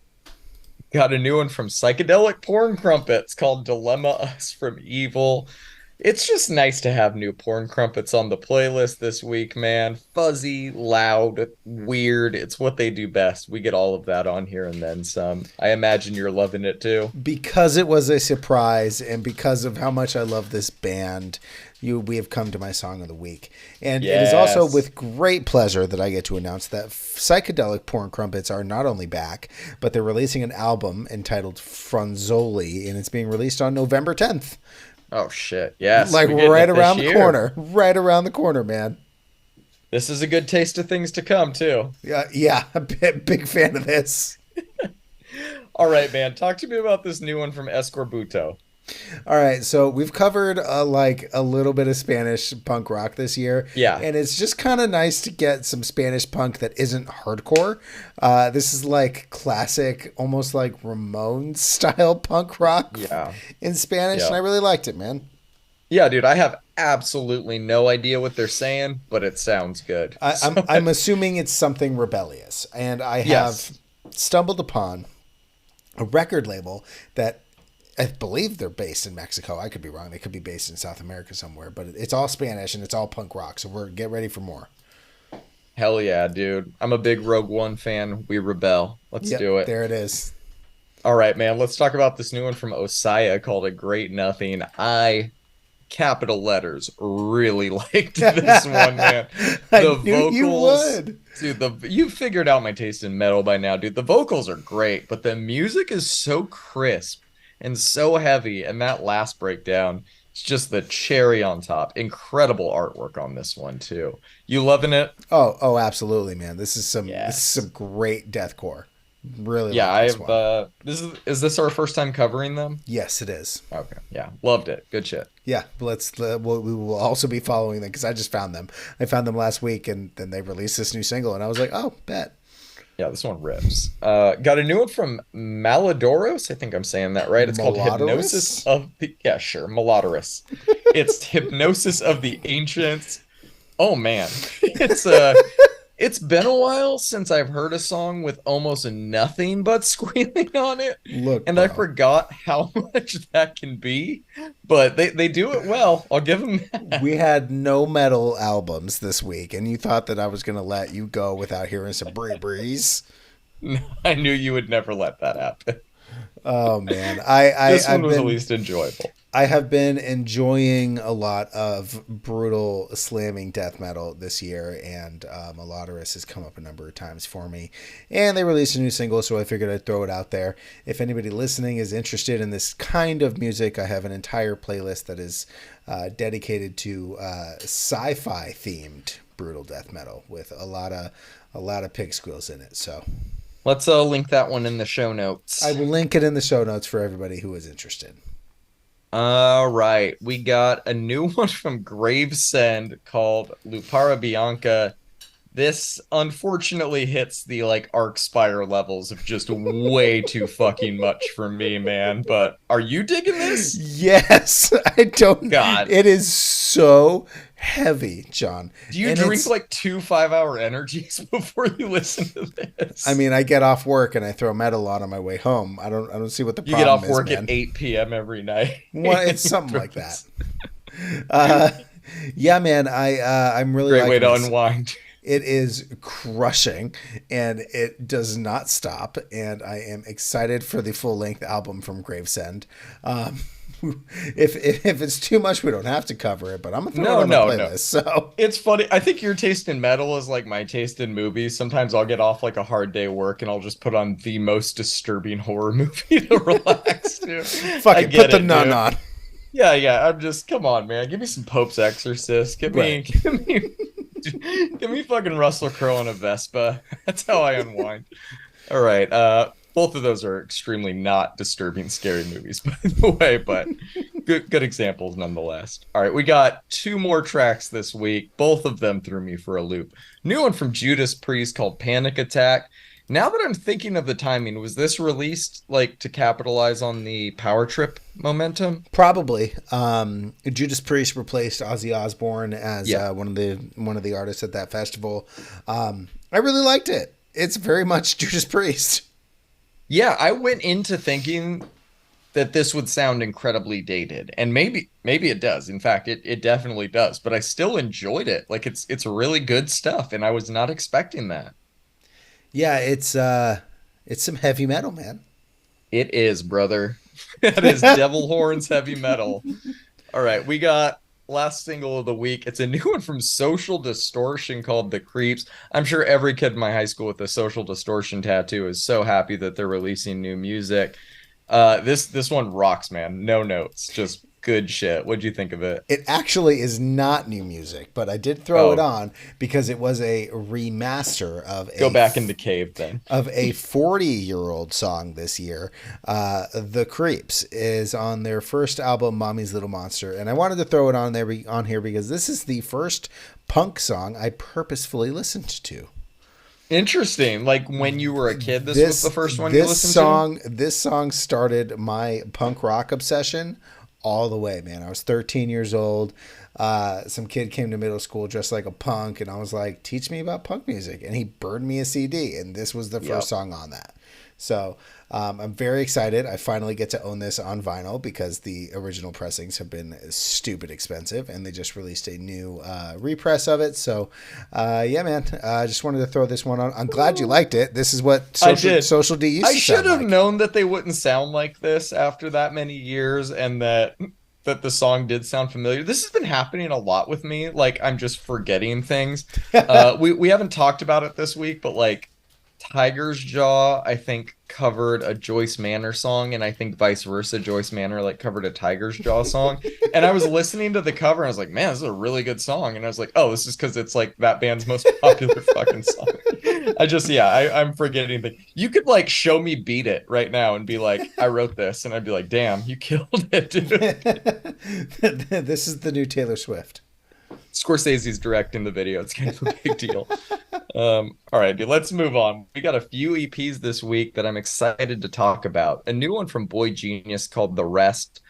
S1: Got a new one from Psychedelic Porn Crumpets called Dilemma Us from Evil. It's just nice to have new porn crumpets on the playlist this week, man. Fuzzy, loud, weird. It's what they do best. We get all of that on here and then some. I imagine you're loving it too.
S2: Because it was a surprise and because of how much I love this band, we have come to my song of the week. And it is also
S1: Yes.
S2: with great pleasure that I get to announce that Psychedelic Porn Crumpets are not only back, but they're releasing an album entitled Franzoli, and it's being released on November 10th.
S1: Oh shit. Yes.
S2: Like
S1: we're getting
S2: right
S1: it this
S2: around the
S1: year.
S2: corner. Right around the corner, man.
S1: This is a good taste of things to come too.
S2: Yeah, a big fan of this.
S1: All right, man. Talk to me about this new one from Escorbuto.
S2: All right, so we've covered like a little bit of Spanish punk rock this year,
S1: Yeah.
S2: and it's just kind of nice to get some Spanish punk that isn't hardcore. This is like classic, almost like Ramones style punk rock
S1: Yeah.
S2: in Spanish,
S1: Yeah.
S2: and I really liked it, man.
S1: Yeah, dude, I have absolutely no idea what they're saying, but it sounds good.
S2: I'm assuming it's something rebellious, and I have
S1: Yes.
S2: stumbled upon a record label that I believe they're based in Mexico. I could be wrong. They could be based in South America somewhere, but it's all Spanish and it's all punk rock. So get ready for more.
S1: Hell yeah, dude. I'm a big Rogue One fan. We rebel. Let's
S2: Yep,
S1: do it.
S2: there it is.
S1: All right, man. Let's talk about this new one from Osaya called A Great Nothing. Capital letters, really liked this one, man.
S2: I
S1: The
S2: knew you would.
S1: dude, you figured out my taste in metal by now, dude. The vocals are great, but the music is so crisp and so heavy, and that last breakdown, it's just the cherry on top. Incredible artwork on this one too. You loving it?
S2: Oh, absolutely, man. This is
S1: Yes.
S2: some great deathcore. Really
S1: Yeah,
S2: like this
S1: I've
S2: one.
S1: is this our first time covering them?
S2: Yes, it is.
S1: Okay. Yeah, loved it. Good shit.
S2: Yeah, we will also be following them because I just found them. I found them last week, and then they released this new single, and I was like, oh, bet.
S1: Yeah, this one rips. Got a new one from Maladoros. I think I'm saying that right. It's called
S2: Malodorous?
S1: Hypnosis of the... Yeah, sure. Malodorous. It's Hypnosis of the Ancients. Oh man. It's been a while since I've heard a song with almost nothing but squealing on it,
S2: Look,
S1: and I
S2: bro,
S1: forgot how much that can be. But they do it well. I'll give them
S2: we
S1: that.
S2: had no metal albums this week, and you thought that I was going to let you go without hearing some breeze.
S1: I knew you would never let that happen.
S2: Oh man, I,
S1: This
S2: I
S1: one
S2: I've
S1: was at
S2: been
S1: least enjoyable.
S2: I have been enjoying a lot of brutal slamming death metal this year, and Melodorus has come up a number of times for me. And they released a new single, so I figured I'd throw it out there. If anybody listening is interested in this kind of music, I have an entire playlist that is dedicated to sci-fi themed brutal death metal with a lot of pig squeals in it. So
S1: Let's link that one in the show
S2: I
S1: notes.
S2: will link it in the show notes for everybody who is interested.
S1: All right, we got a new one from Gravesend called Lupara Bianca. This unfortunately hits the like arc spire levels of just way too fucking much for me, man. But are you digging this?
S2: Yes, I don't.
S1: God,
S2: It is so heavy, John,
S1: do you
S2: and
S1: drink
S2: it's.
S1: like 2 5-hour energies before you listen to
S2: I
S1: this?
S2: mean, I get off work and I throw metal on my way home. I don't see what the
S1: You get
S2: problem
S1: off
S2: is,
S1: work at
S2: man.
S1: 8 p.m. every night.
S2: Well,
S1: And
S2: it's
S1: you
S2: something
S1: throw
S2: like that.
S1: this.
S2: Uh, yeah, man, I'm really
S1: Great way
S2: liking
S1: to
S2: this.
S1: unwind.
S2: It is crushing and it does not stop. And I am excited for the full length album from Gravesend. Um, if it's too much, we don't have to cover it, but I'm gonna throw it
S1: No,
S2: on the
S1: no, no.
S2: playlist. So
S1: It's funny. I think your taste in metal is like my taste in movies. Sometimes I'll get off like a hard day of work and I'll just put on the most disturbing horror movie to relax to.
S2: fuck
S1: I
S2: it, put
S1: get
S2: the
S1: it,
S2: nun
S1: dude.
S2: on.
S1: Yeah, yeah. I'm just come on, man. Give me some Pope's Exorcist. Give
S2: Right.
S1: me, give me, give me fucking Russell Crowe and a Vespa. That's how I unwind. All right. Both of those are extremely not disturbing, scary movies, by the way, but good examples nonetheless. All right, we got two more tracks this week. Both of them threw me for a loop. New one from Judas Priest called Panic Attack. Now that I'm thinking of the timing, was this released like to capitalize on the Power Trip momentum?
S2: Probably. Judas Priest replaced Ozzy Osbourne as
S1: Yeah.
S2: one of the artists at that festival. I really liked it. It's very much Judas Priest.
S1: Yeah, I went into thinking that this would sound incredibly dated, and maybe it does. In fact, it definitely does, but I still enjoyed it. Like it's really good stuff, and I was not expecting that.
S2: Yeah, it's some heavy metal, man.
S1: It is, brother. That is Devil Horns heavy metal. All right, we got last single of the week. It's a new one from Social Distortion called The Creeps. I'm sure every kid in my high school with a Social Distortion tattoo is so happy that they're releasing new music. This one rocks, man. No notes, just good shit. What'd you think of it?
S2: It actually is not new music, but I did throw it
S1: Oh,
S2: on because it was a remaster
S1: go back into cave then.
S2: of a 40-year-old song this year. The Creeps is on their first album, Mommy's Little Monster, and I wanted to throw it on here because this is the first punk song I purposefully listened to.
S1: Interesting. Like when you were a kid, this was
S2: This
S1: the first one you
S2: this
S1: listened to?
S2: song started my punk rock obsession all the way, man. I was 13 years old. Some kid came to middle school dressed like a punk, and I was like, "Teach me about punk music." And he burned me a CD, and this was the first
S1: Yep.
S2: song on that. So I'm very excited. I finally get to own this on vinyl because the original pressings have been stupid expensive, and they just released a new repress of it. So yeah, man, I just wanted to throw this one on. I'm glad you liked it. This is what
S1: I
S2: social
S1: did.
S2: social D used
S1: I
S2: to
S1: should
S2: sound
S1: have
S2: like.
S1: known that they wouldn't sound like this after that many years and that the song did sound familiar. This has been happening a lot with me. Like I'm just forgetting things. We haven't talked about it this week, but like Tiger's Jaw, I think covered a Joyce Manor song, and I think vice versa. Joyce Manor like covered a Tiger's Jaw song. And I was listening to the cover and I was like, man, this is a really good song. And I was like, oh, this is because it's like that band's most popular fucking song. I'm forgetting things. You could like show me Beat It right now and be like, I wrote this, and I'd be like, damn, you killed it, dude.
S2: This is the new Taylor Swift.
S1: Scorsese's directing the video. It's kind of a big deal. All right, dude, let's move on. We got a few EPs this week that I'm excited to talk about. A new one from Boy Genius called The Rest.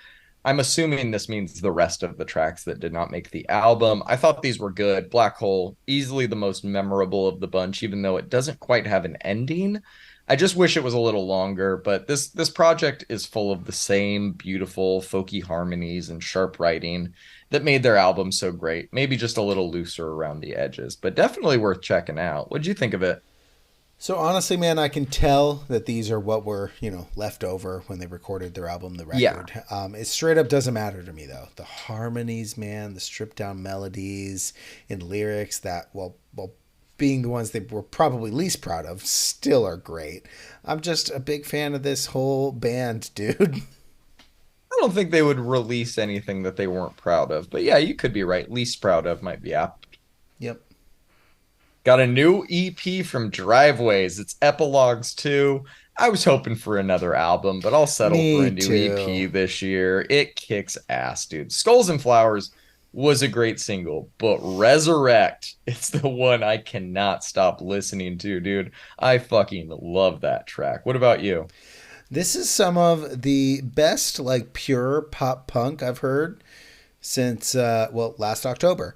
S1: I'm assuming this means the rest of the tracks that did not make the album. I thought these were good. Black Hole, easily the most memorable of the bunch, even though it doesn't quite have an ending. I just wish it was a little longer, but this project is full of the same beautiful folky harmonies and sharp writing that made their album so great. Maybe just a little looser around the edges, but definitely worth checking out. What'd you think of it?
S2: So honestly, man, I can tell that these are what were, left over when they recorded their album, The
S1: Yeah.
S2: Record. It straight up doesn't matter to me though. The harmonies, man, the stripped down melodies and lyrics that, well, being the ones they were probably least proud of, still are great. I'm just a big fan of this whole band, dude.
S1: I don't think they would release anything that they weren't proud of, but yeah, you could be right. Least proud of might be apt.
S2: Yep.
S1: Got a new EP from Driveways. It's Epilogues 2. I was hoping for another album, but I'll settle for
S2: Me
S1: a new
S2: too.
S1: EP this year. It kicks ass, dude. Skulls and Flowers was a great single, but Resurrect, it's the one I cannot stop listening to, dude. I fucking love that track. What about you?
S2: This is some of the best, like, pure pop punk I've heard since last October.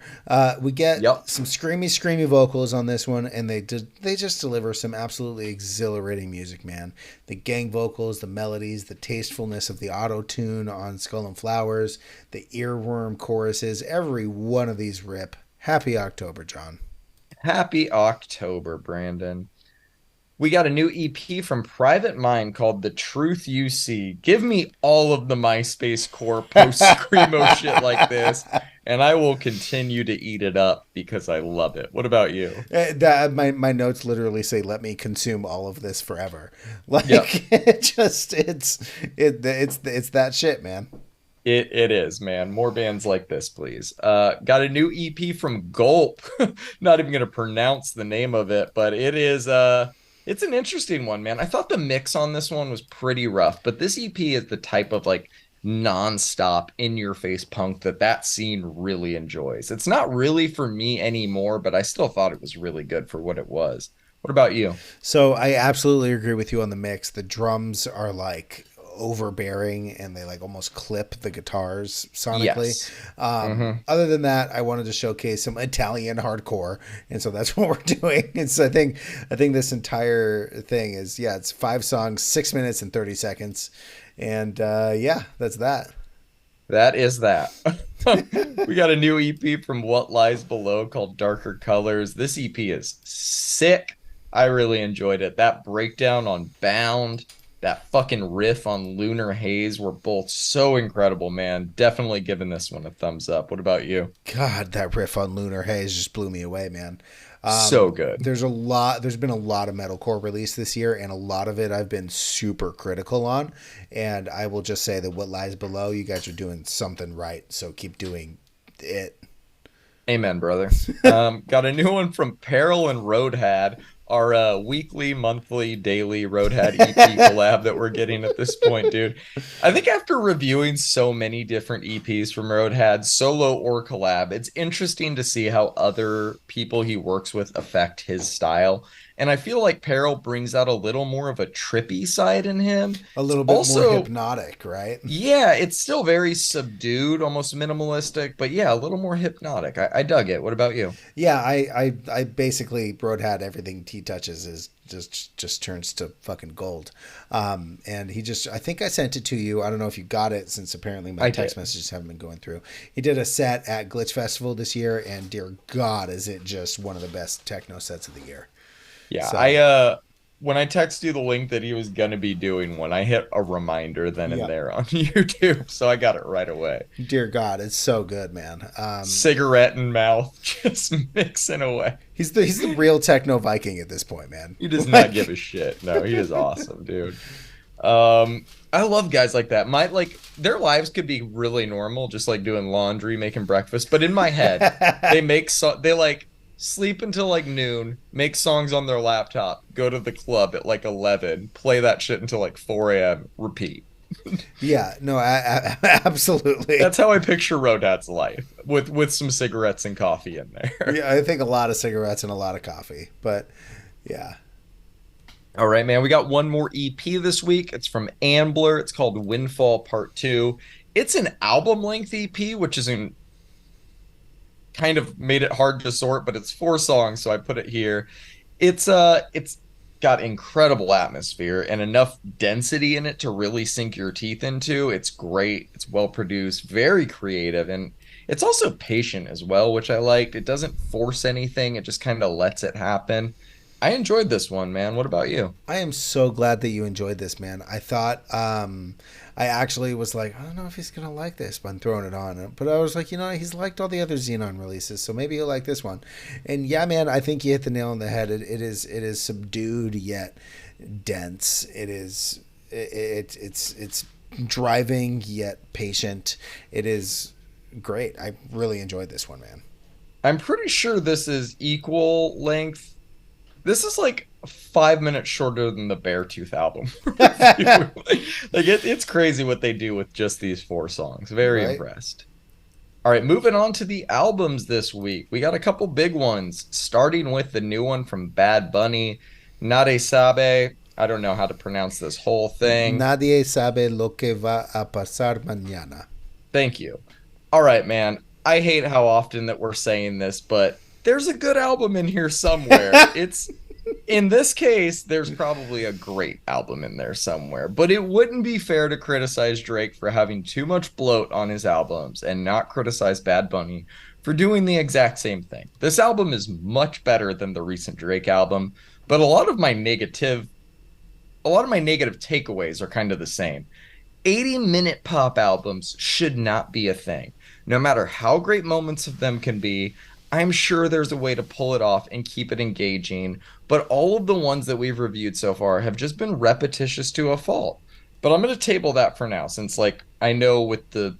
S2: We get
S1: Yep.
S2: some screamy vocals on this one, and they just deliver some absolutely exhilarating music, man. The gang vocals, the melodies, the tastefulness of the auto tune on Skull and Flowers, the earworm choruses, every one of these rip. Happy October, John.
S1: Happy October, Brandon. We got a new EP from Private Mind called The Truth You See. Give me all of the MySpace core post screamo shit like this, and I will continue to eat it up because I love it. What about you?
S2: My notes literally say, "Let me consume all of this forever."
S1: Yep.
S2: Like it's that shit, man.
S1: It is, man. More bands like this, please. Got a new EP from Gulp. Not even gonna pronounce the name of it, but it's an interesting one, man. I thought the mix on this one was pretty rough, but this EP is the type of like nonstop in your face punk that scene really enjoys. It's not really for me anymore, but I still thought it was really good for what it was. What about you?
S2: So I absolutely agree with you on the mix. The drums are like overbearing and they like almost clip the guitars sonically.
S1: Yes. Hmm.
S2: Other than that, I wanted to showcase some Italian hardcore, and so that's what we're doing. And so I think this entire thing is, yeah, it's 5 songs, 6 minutes and 30 seconds, and yeah, that's that.
S1: That is that. We got a new EP from What Lies Below called Darker Colors. This EP is sick. I really enjoyed it. That breakdown on Bound, that fucking riff on Lunar Haze were both so incredible, man. Definitely giving this one a thumbs up. What about you?
S2: God, that riff on Lunar Haze just blew me away, man.
S1: So good.
S2: There's been a lot of metalcore released this year, and a lot of it I've been super critical on. And I will just say that What Lies Below, you guys are doing something right. So keep doing it.
S1: Amen, brother. Got a new one from Peril and Roadhad, our weekly, monthly, daily Roadhad EP collab that we're getting at this point, dude. I think after reviewing so many different EPs from Roadhad, solo or collab, it's interesting to see how other people he works with affect his style. And I feel like Peril brings out a little more of a trippy side in him.
S2: A
S1: It's
S2: little bit more
S1: also
S2: hypnotic, right?
S1: yeah, it's still very subdued, almost minimalistic, but yeah, a little more hypnotic. I dug it. What about you?
S2: Yeah, I basically Roadhead everything he touches is just turns to fucking gold. And he just I think I sent it to you. I don't know if you got it since apparently my
S1: I
S2: text
S1: did.
S2: messages haven't been going through. He did a set at Glitch Festival this year, and dear God, is it just one of the best techno sets of the year.
S1: Yeah,
S2: So
S1: when I text you the link that he was gonna be doing one, I hit a reminder then and
S2: yeah,
S1: there on YouTube, so I got it right away.
S2: dear God, it's so good, man.
S1: Cigarette in mouth, just mixing away.
S2: He's the real techno Viking at this point, man.
S1: He does not give
S2: Like,
S1: a shit. No, he is awesome, dude. I love guys like that. My like their lives could be really normal, just like doing laundry, making breakfast. But in my head, they like sleep until like noon, make songs on their laptop, go to the club at like 11, play that shit until like 4 a.m., repeat.
S2: yeah, no, absolutely.
S1: That's how I picture Rodad's life, with some cigarettes and coffee in there.
S2: Yeah, I think a lot of cigarettes and a lot of coffee, but yeah.
S1: All right, man. We got one more EP this week. It's from Ambler. It's called Windfall Part 2. It's an album length EP, which is in kind of made it hard to sort, but it's 4 songs, so I put it here. It's got incredible atmosphere and enough density in it to really sink your teeth into. It's great. It's well produced, very creative, and it's also patient as well, which I liked. It doesn't force anything, it just kind of lets it happen. I enjoyed this one, man. What about you?
S2: I am so glad that you enjoyed this, man. I thought, I actually was like, I don't know if he's gonna like this, but I'm throwing it on. But I was like, he's liked all the other Xenon releases, so maybe he'll like this one. And yeah, man, I think you hit the nail on the head. It is subdued yet dense. It's driving yet patient. It is great. I really enjoyed this one, man.
S1: I'm pretty sure this is equal length. This is like 5 minutes shorter than the Beartooth album review. It's crazy what they do with just these 4 songs. Very
S2: Right?
S1: impressed. All right, moving on to the albums this week. We got a couple big ones, starting with the new one from Bad Bunny, Nade Sabe. I don't know how to pronounce this whole thing.
S2: Nadie sabe lo que va a pasar mañana.
S1: Thank you. All right, man. I hate how often that we're saying this, but there's a good album in here somewhere. It's in this case, there's probably a great album in there somewhere, but it wouldn't be fair to criticize Drake for having too much bloat on his albums and not criticize Bad Bunny for doing the exact same thing. This album is much better than the recent Drake album, but a lot of my negative takeaways are kind of the same. 80-minute pop albums should not be a thing. No matter how great moments of them can be, I'm sure there's a way to pull it off and keep it engaging, but all of the ones that we've reviewed so far have just been repetitious to a fault. But I'm going to table that for now since like I know with the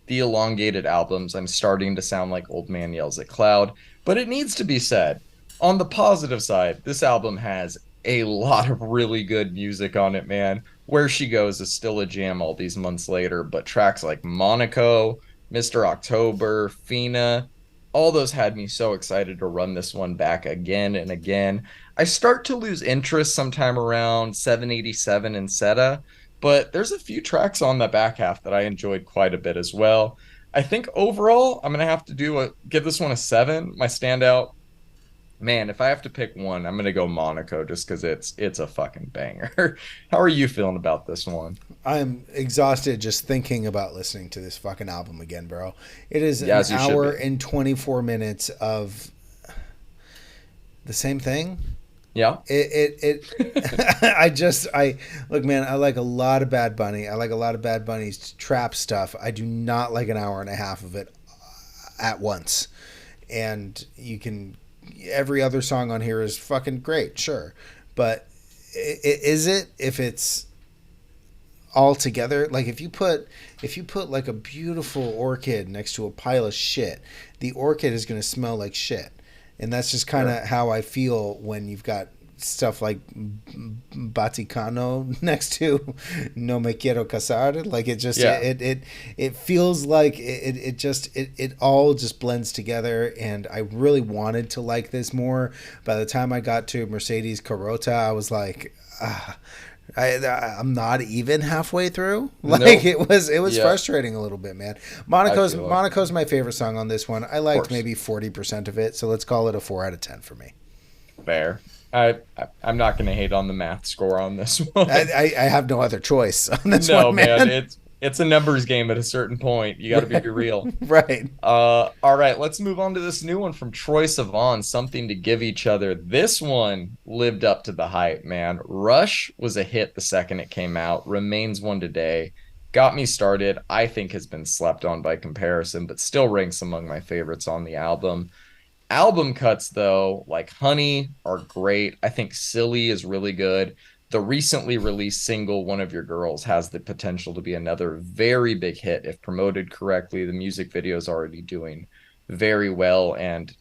S1: elongated albums I'm starting to sound like Old Man Yells at Cloud, but it needs to be said. On the positive side, this album has a lot of really good music on it, man. Where She Goes is still a jam all these months later, but tracks like Monaco, Mr. October, Fina, all those had me so excited to run this one back again and again. I start to lose interest sometime around 787 and Seta, but there's a few tracks on the back half that I enjoyed quite a bit as well. I think overall, I'm gonna have to give this one a 7. My standout, man, if I have to pick one, I'm gonna go Monaco just because it's a fucking banger. How are you feeling about this one?
S2: I'm exhausted just thinking about listening to this fucking album again, bro. It is
S1: Yeah,
S2: an
S1: as you should
S2: hour
S1: be.
S2: and 24 minutes of the same thing.
S1: Yeah.
S2: I look, man, I like a lot of Bad Bunny. I like a lot of Bad Bunny's trap stuff. I do not like an hour and a half of it at once. And every other song on here is fucking great, sure. But is it if it's all together? Like if you put like a beautiful orchid next to a pile of shit, the orchid is going to smell like shit. And that's just kind
S1: Sure.
S2: of how I feel when you've got stuff like Vaticano next to No Me Quiero Casar. Like it just
S1: Yeah.
S2: it feels like it all just blends together. And I really wanted to like this more. By the time I got to Mercedes Carota, I was like, ah, I'm not even halfway through. Like
S1: Nope.
S2: it was
S1: Yeah,
S2: frustrating a little bit, man.
S1: I
S2: Monaco's
S1: feel it. Of
S2: Monaco's my favorite song on this one. I liked
S1: course.
S2: maybe 40% of it, so let's call it a 4 out of 10 for me.
S1: Fair. I'm not gonna hate on the math score on this
S2: I,
S1: one.
S2: I, I have no other choice on this
S1: No,
S2: one,
S1: man,
S2: man.
S1: it's a numbers game at a certain point. You got to be real.
S2: Right.
S1: All right, let's move on to this new one from Troye Sivan, Something to Give Each Other. This one lived up to the hype, man. Rush was a hit the second it came out, remains one today. Got me started. I think has been slept on by comparison, but still ranks among my favorites on the album. Album cuts, though, like Honey, are great. I think Silly is really good. The recently released single, One of Your Girls, has the potential to be another very big hit if promoted correctly. The music video is already doing very well. And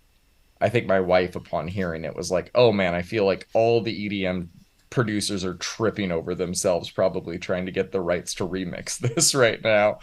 S1: I think my wife, upon hearing it, was like, oh man, I feel like all the EDM producers are tripping over themselves, probably trying to get the rights to remix this right now.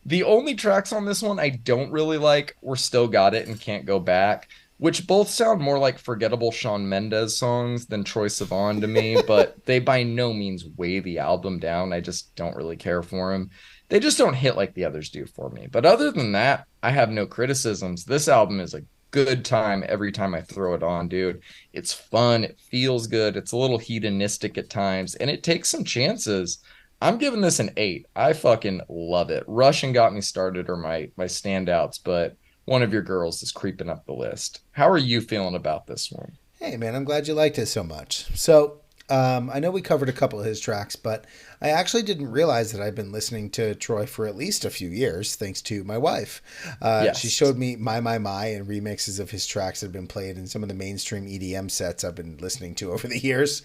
S1: The only tracks on this one I don't really like were Still Got It and Can't Go Back, which both sound more like forgettable Shawn Mendes songs than Troye Sivan to me, but they by no means weigh the album down. I just don't really care for him. They just don't hit like the others do for me. But other than that, I have no criticisms. This album is a good time every time I throw it on, dude. It's fun, it feels good, it's a little hedonistic at times, and it takes some chances. I'm giving this an 8. I fucking love it. Rush and Got Me Started are my standouts, but one of your girls is creeping up the list. How are you feeling about this one?
S2: Hey, man, I'm glad you liked it so much. So, I know we covered a couple of his tracks, but I actually didn't realize that I've been listening to Troy for at least a few years, thanks to my wife. She
S1: Yes.
S2: showed me My, and remixes of his tracks that have been played in some of the mainstream EDM sets I've been listening to over the years.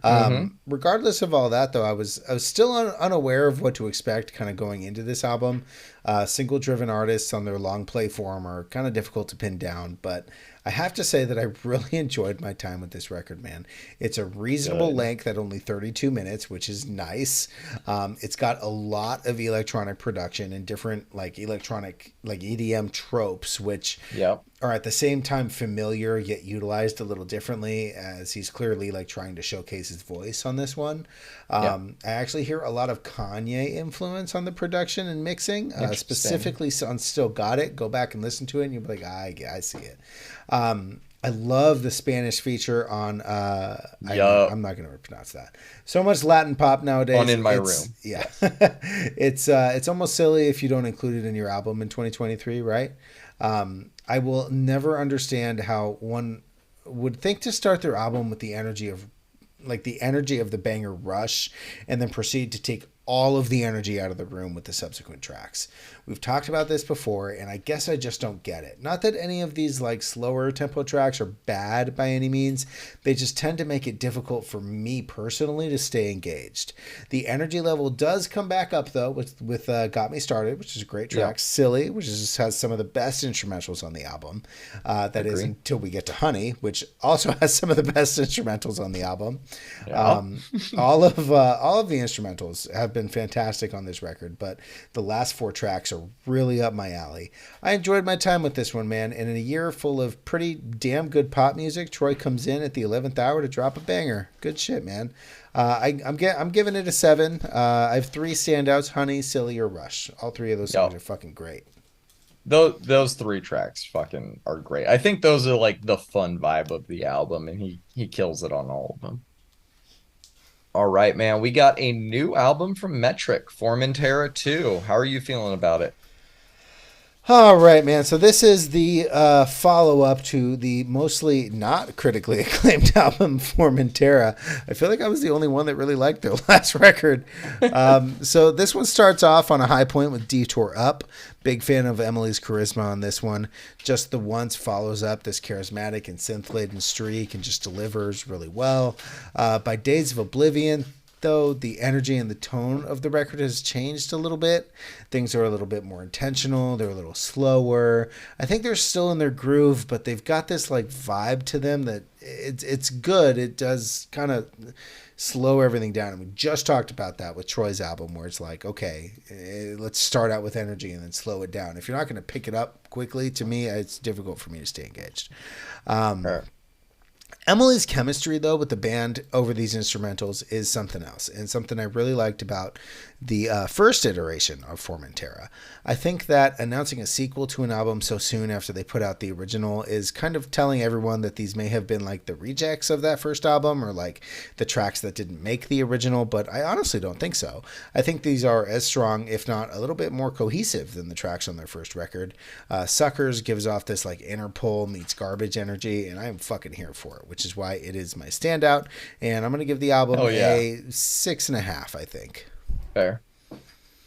S1: Mm-hmm.
S2: Regardless of all that, though, I was still unaware of what to expect kind of going into this album. Single driven artists on their long play form are kind of difficult to pin down, but I have to say that I really enjoyed my time with this record, man. It's a reasonable
S1: Good.
S2: length at only 32 minutes, which is nice. It's got a lot of electronic production and different like electronic like EDM tropes, which
S1: Yep.
S2: are at the same time familiar yet utilized a little differently, as he's clearly like trying to showcase his voice on this one.
S1: Yep.
S2: I actually hear a lot of Kanye influence on the production and mixing,
S1: Interesting.
S2: specifically on Still Got It. Go back and listen to it and you'll be like, I see it. I love the Spanish feature on
S1: Yup.
S2: I'm not going to pronounce that. So much Latin pop
S1: On
S2: nowadays.
S1: In My
S2: It's
S1: Room.
S2: yeah.
S1: Yes.
S2: It's almost silly if you don't include it in your album in 2023, right? I will never understand how one would think to start their album with the energy of the banger Rush and then proceed to take all of the energy out of the room with the subsequent tracks. We've talked about this before, and I guess I just don't get it. Not that any of these like slower tempo tracks are bad by any means, they just tend to make it difficult for me personally to stay engaged. The energy level does come back up though with Got Me Started, which is a great track.
S1: Yep.
S2: Silly, which has some of the best instrumentals on the album. That is
S1: Agree.
S2: until we get to Honey, which also has some of the best instrumentals on the album.
S1: Yeah.
S2: All of the instrumentals have been fantastic on this record, but the last four tracks are really up my alley. I enjoyed my time with this one, man, and in a year full of pretty damn good pop music, Troy comes in at the 11th hour to drop a banger. Good shit, man. I'm giving it a 7. I have 3 standouts: Honey, Silly, or Rush. All 3 of those songs
S1: Yep.
S2: are fucking great.
S1: Those three tracks fucking are great. I think those are like the fun vibe of the album, and he kills it on all of them. All right, man. We got a new album from Metric, Formentera 2. How are you feeling about it?
S2: All right, man. So this is the follow-up to the mostly not critically acclaimed album Formentera. I feel like I was the only one that really liked their last record. So this one starts off on a high point with Detour Up. Big fan of Emily's charisma on this one. Just the Once follows up this charismatic and synth-laden streak and just delivers really well. By Days of Oblivion, though, the energy and the tone of the record has changed a little bit. Things are a little bit more intentional. They're a little slower. I think they're still in their groove, but they've got this like vibe to them that it's good. It does kind of slow everything down. And we just talked about that with Troy's album, where it's like, okay, let's start out with energy and then slow it down. If you're not going to pick it up quickly, to me, it's difficult for me to stay engaged.
S1: Sure.
S2: Emily's chemistry, though, with the band over these instrumentals is something else, and something I really liked about the first iteration of Formentera. I think that announcing a sequel to an album so soon after they put out the original is kind of telling everyone that these may have been like the rejects of that first album or like the tracks that didn't make the original, but I honestly don't think so. I think these are as strong, if not a little bit more cohesive than the tracks on their first record. Suckers gives off this like Interpol meets garbage energy, and I am fucking here for it, which is why it is my standout. And I'm going to give the album
S1: Oh yeah.
S2: a 6.5, I think.
S1: Fair.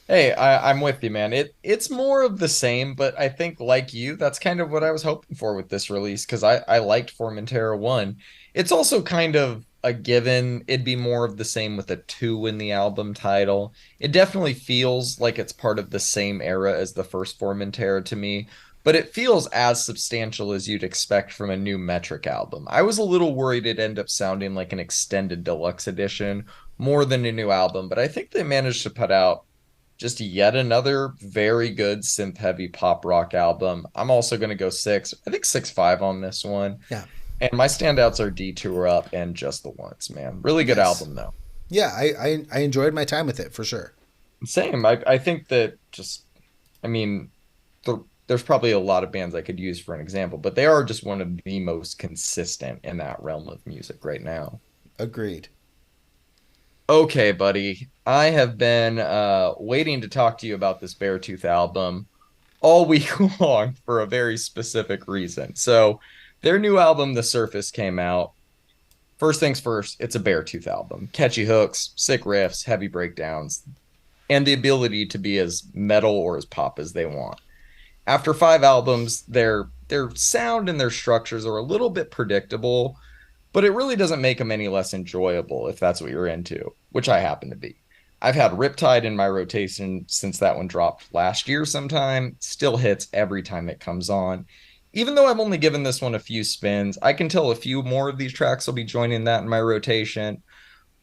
S1: Hey, I'm with you, man. It's more of the same, but I think like you, that's kind of what I was hoping for with this release because I liked Formentera 1. It's also kind of a given. It'd be more of the same with a 2 in the album title. It definitely feels like it's part of the same era as the first Formentera to me, but it feels as substantial as you'd expect from a new Metric album. I was a little worried it'd end up sounding like an extended deluxe edition more than a new album, but I think they managed to put out just yet another very good synth heavy pop rock album. I'm also going to go 6. I think 6.5 on this one.
S2: Yeah.
S1: And my standouts are Detour Up and Just the Once, man. Really good
S2: Nice.
S1: album though.
S2: Yeah, I enjoyed my time with it for sure.
S1: Same. I think that just, I mean, there's probably a lot of bands I could use for an example, but they are just one of the most consistent in that realm of music right now.
S2: Agreed.
S1: Okay, buddy. I have been waiting to talk to you about this Beartooth album all week long for a very specific reason. So, their new album, The Surface, came out. First things first, it's a Beartooth album. Catchy hooks, sick riffs, heavy breakdowns, and the ability to be as metal or as pop as they want. After 5 albums, their sound and their structures are a little bit predictable, but it really doesn't make them any less enjoyable if that's what you're into, which I happen to be. I've had Riptide in my rotation since that one dropped last year sometime. Still hits every time it comes on. Even though I've only given this one a few spins, I can tell a few more of these tracks will be joining that in my rotation.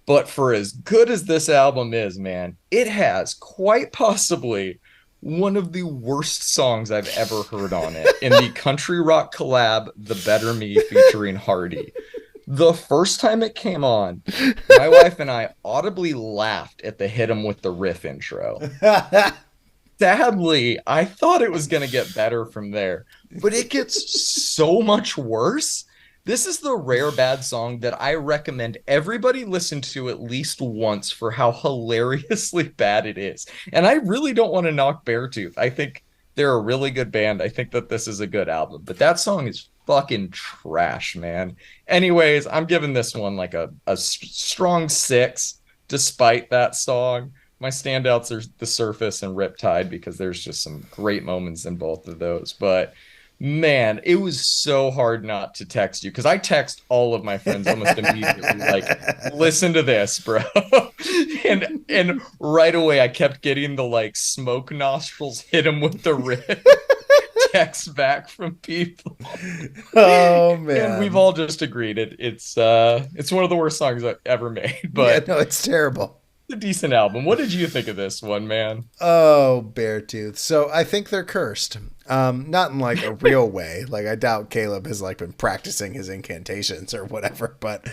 S1: But for as good as this album is, man, it has quite possibly one of the worst songs I've ever heard on it in the country rock collab, The Better Me featuring Hardy. The first time it came on, my wife and I audibly laughed at the hit 'em with the riff intro. Sadly, I thought it was going to get better from there, but it gets so much worse. This is the rare bad song that I recommend everybody listen to at least once for how hilariously bad it is. And I really don't want to knock Beartooth. I think they're a really good band. I think that this is a good album, but that song is fucking trash, man. Anyways, I'm giving this one like a strong 6 despite that song. My standouts are The Surface and Riptide because there's just some great moments in both of those. But man, it was so hard not to text you because I text all of my friends almost immediately, like, listen to this, bro. And right away I kept getting the like smoke nostrils hit him with the rib text back from people.
S2: Oh
S1: And we've
S2: man.
S1: all just agreed it's one of the worst songs I've ever made,
S2: Yeah,
S1: but
S2: no, it's terrible.
S1: a decent album. What did you think of this one, man?
S2: Oh, Beartooth. So I think they're cursed. Not in like a real way. Like I doubt Caleb has like been practicing his incantations or whatever, but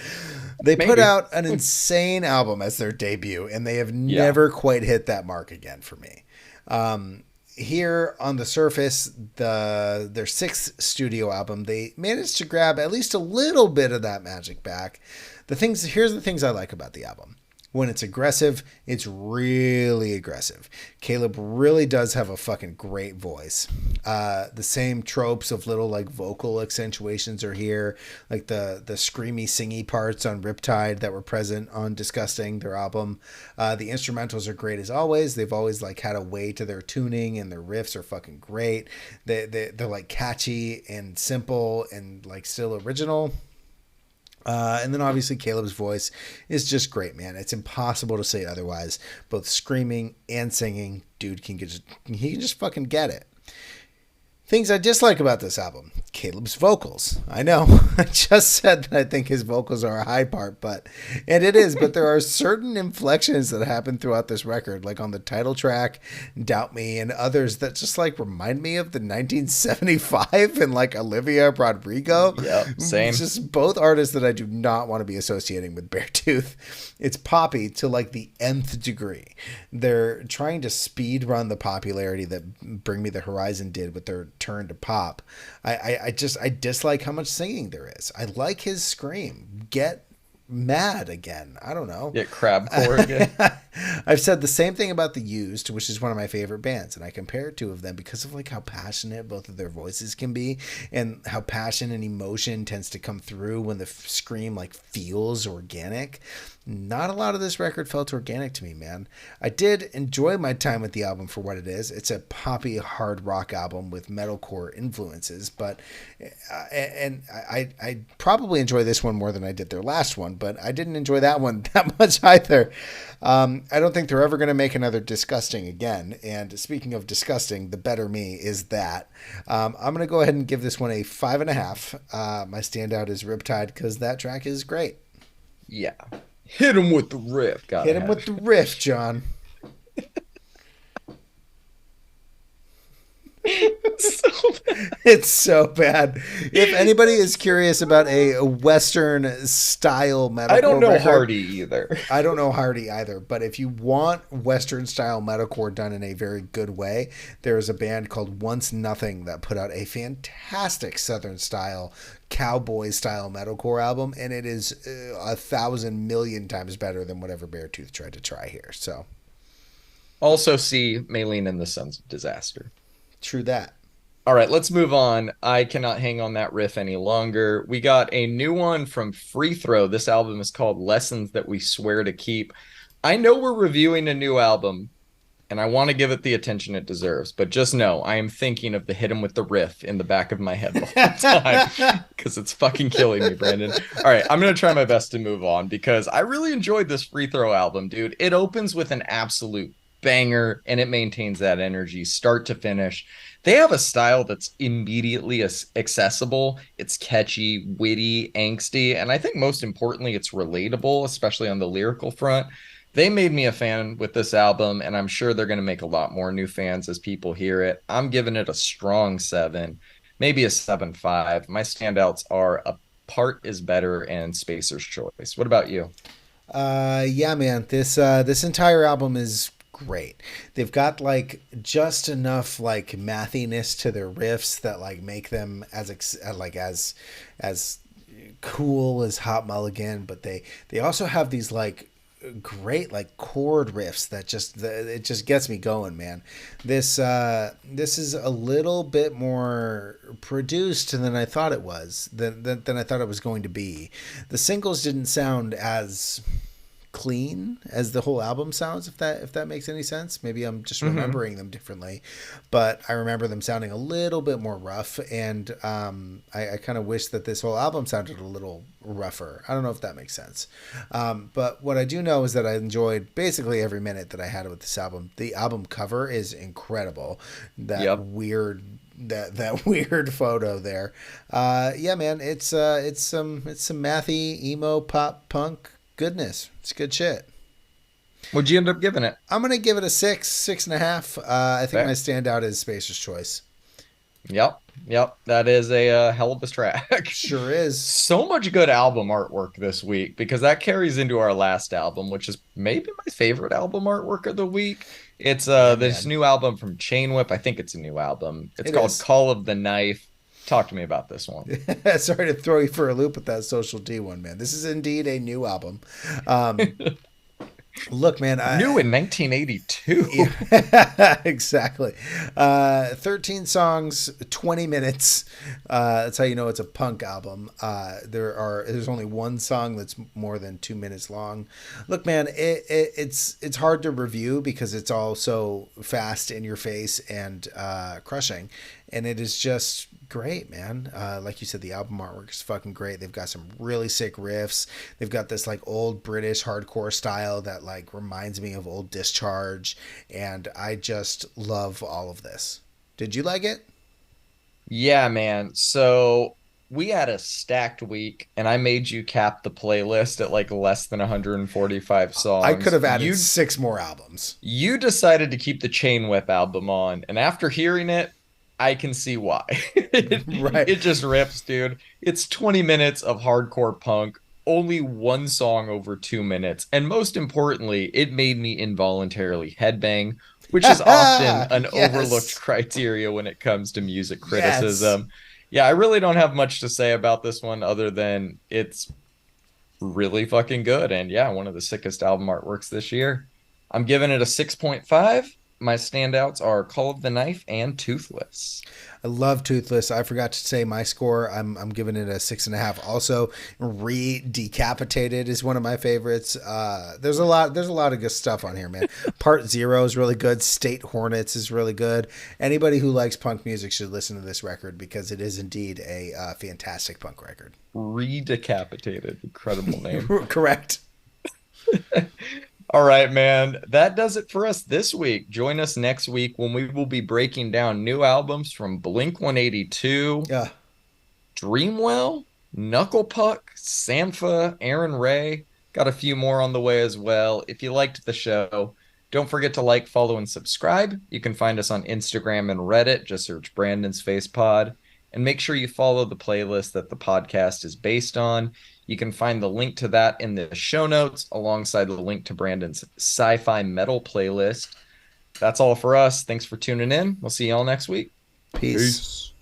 S2: they put
S1: Maybe.
S2: out an insane album as their debut and they have
S1: Yeah.
S2: never quite hit that mark again for me. Here on the surface, their sixth studio album, they managed to grab at least a little bit of that magic back. Here's the things I like about the album. When it's aggressive, it's really aggressive. Caleb really does have a fucking great voice. The same tropes of little like vocal accentuations are here, like the screamy, singy parts on Riptide that were present on Disgusting, their album. The instrumentals are great as always. They've always like had a way to their tuning, and their riffs are fucking great. They're like catchy and simple and like still original. And then obviously Caleb's voice is just great, man. It's impossible to say otherwise. Both screaming and singing, dude he can just fucking get it. Things I dislike about this album: Caleb's vocals. I know, I just said that I think his vocals are a high part, and it is, but there are certain inflections that happen throughout this record, like on the title track, Doubt Me, and others that just like remind me of the 1975 and like Olivia Rodrigo.
S1: Yep.
S2: It's
S1: Same.
S2: just both artists that I do not want to be associating with Beartooth. It's poppy to like the nth degree. They're trying to speed run the popularity that Bring Me the Horizon did with their turn to pop. I dislike how much singing there is. I like his scream. Get mad again. I don't know.
S1: Get crabcore again.
S2: I've said the same thing about The Used, which is one of my favorite bands, and I compare two of them because of like how passionate both of their voices can be, and how passion and emotion tends to come through when the scream like feels organic. Not a lot of this record felt organic to me, man. I did enjoy my time with the album for what it is. It's a poppy hard rock album with metalcore influences, but I probably enjoy this one more than I did their last one, but I didn't enjoy that one that much either. I don't think they're ever going to make another Disgusting again. And speaking of disgusting, The Better Me is that. I'm going to go ahead and give this one a 5.5. My standout is Riptide because that track is great.
S1: Yeah. Hit him with the riff. Gotta
S2: Hit him
S1: have
S2: with the riff, John.
S1: it. So
S2: It's so bad. If anybody is curious about a Western style
S1: I don't
S2: metalcore
S1: know
S2: record,
S1: Hardy either.
S2: I don't know Hardy either, but if you want Western style metalcore done in a very good way, there is a band called Once Nothing that put out a fantastic Southern style, cowboy style metalcore album, and it is 1,000,000,000 times better than whatever Beartooth tried to try here. So,
S1: Also see Maylene and the Sons of Disaster.
S2: true that.
S1: All right, let's move on. I cannot hang on that riff any longer. We got a new one from Free Throw. This album is called Lessons That We Swear to Keep. I know we're reviewing a new album, and I want to give it the attention it deserves, but just know I am thinking of the hit him with the riff in the back of my head the whole time because it's fucking killing me, Brandon. All right, I'm going to try my best to move on because I really enjoyed this Free Throw album, dude. It opens with an absolute banger and it maintains that energy start to finish. They have a style that's immediately accessible. It's catchy, witty, angsty, and I think most importantly, it's relatable, especially on the lyrical front. They made me a fan with this album, and I'm sure they're going to make a lot more new fans as people hear it. I'm giving it a strong 7, maybe a 7.5. My standouts are Apart is Better and Spacer's Choice. What about you?
S2: Yeah, man. This entire album is great. They've got like just enough like mathiness to their riffs that like make them as cool as Hot Mulligan, but they also have these like great like chord riffs that just it just gets me going, man. This is a little bit more produced than I thought it was than I thought it was going to be. The singles didn't sound as clean as the whole album sounds, if that makes any sense. Maybe I'm just
S1: Mm-hmm.
S2: remembering them differently, but I remember them sounding a little bit more rough, and I kind of wish that this whole album sounded a little rougher. I don't know if that makes sense, but what I do know is that I enjoyed basically every minute that I had with this album. The album cover is incredible. That
S1: Yep.
S2: weird that weird photo there. Yeah, man, it's some mathy emo pop punk goodness. It's good shit.
S1: What'd you end up giving it?
S2: I'm gonna give it a 6.5. I think my
S1: Fair.
S2: standout is Spacer's Choice.
S1: Yep. Yep. That is a hell of a track.
S2: Sure is.
S1: So much good album artwork this week because that carries into our last album, which is maybe my favorite album artwork of the week. It's
S2: Yeah,
S1: this
S2: man.
S1: new album from Chain Whip. I think it's a new album. It's
S2: It
S1: called
S2: is.
S1: Call of the Knife. Talk to me about this one.
S2: Sorry to throw you for a loop with that Social D one, man. This is indeed a new album. Um, Look, man,
S1: New in 1982.
S2: yeah, exactly. 13 songs, 20 minutes. That's how you know it's a punk album. There's only one song that's more than 2 minutes long. Look, man, it's hard to review because it's all so fast in your face and crushing, and it is just great, man. Like you said, the album artwork is fucking great. They've got some really sick riffs. They've got this like old British hardcore style that like reminds me of old Discharge, and I just love all of this. Did you like it?
S1: Yeah, man. So we had a stacked week, and I made you cap the playlist at like less than 145
S2: I could
S1: songs.
S2: have added six more albums.
S1: You decided to keep the Chain Whip album on, and after hearing it, I can see why.
S2: Right.
S1: It just rips, dude. It's 20 minutes of hardcore punk, only one song over 2 minutes, and most importantly, it made me involuntarily headbang, which is often an overlooked
S2: Yes.
S1: criteria when it comes to music
S2: Yes.
S1: criticism. Yeah, I really don't have much to say about this one other than it's really fucking good. And yeah, one of the sickest album artworks this year. I'm giving it a 6.5. My standouts are Call of the Knife and Toothless.
S2: I love Toothless. I forgot to say my score. I'm giving it a 6.5. Also, Decapitated is one of my favorites. There's a lot of good stuff on here, man. Part Zero is really good. State Hornets is really good. Anybody who likes punk music should listen to this record because it is indeed a fantastic punk record.
S1: Redecapitated. Incredible name.
S2: Correct.
S1: All right, man. That does it for us this week. Join us next week when we will be breaking down new albums from Blink 182,
S2: Yeah.
S1: Dreamwell, Knucklepuck, Sampha, Aaron Ray. Got a few more on the way as well. If you liked the show, Don't forget to like, follow, and subscribe. You can find us on Instagram and Reddit. Just search Brandon's Face Pod. And make sure you follow the playlist that the podcast is based on. You can find the link to that in the show notes alongside the link to Brandon's sci fi metal playlist. That's all for us. Thanks for tuning in. We'll see y'all next week.
S2: Peace.
S1: Peace.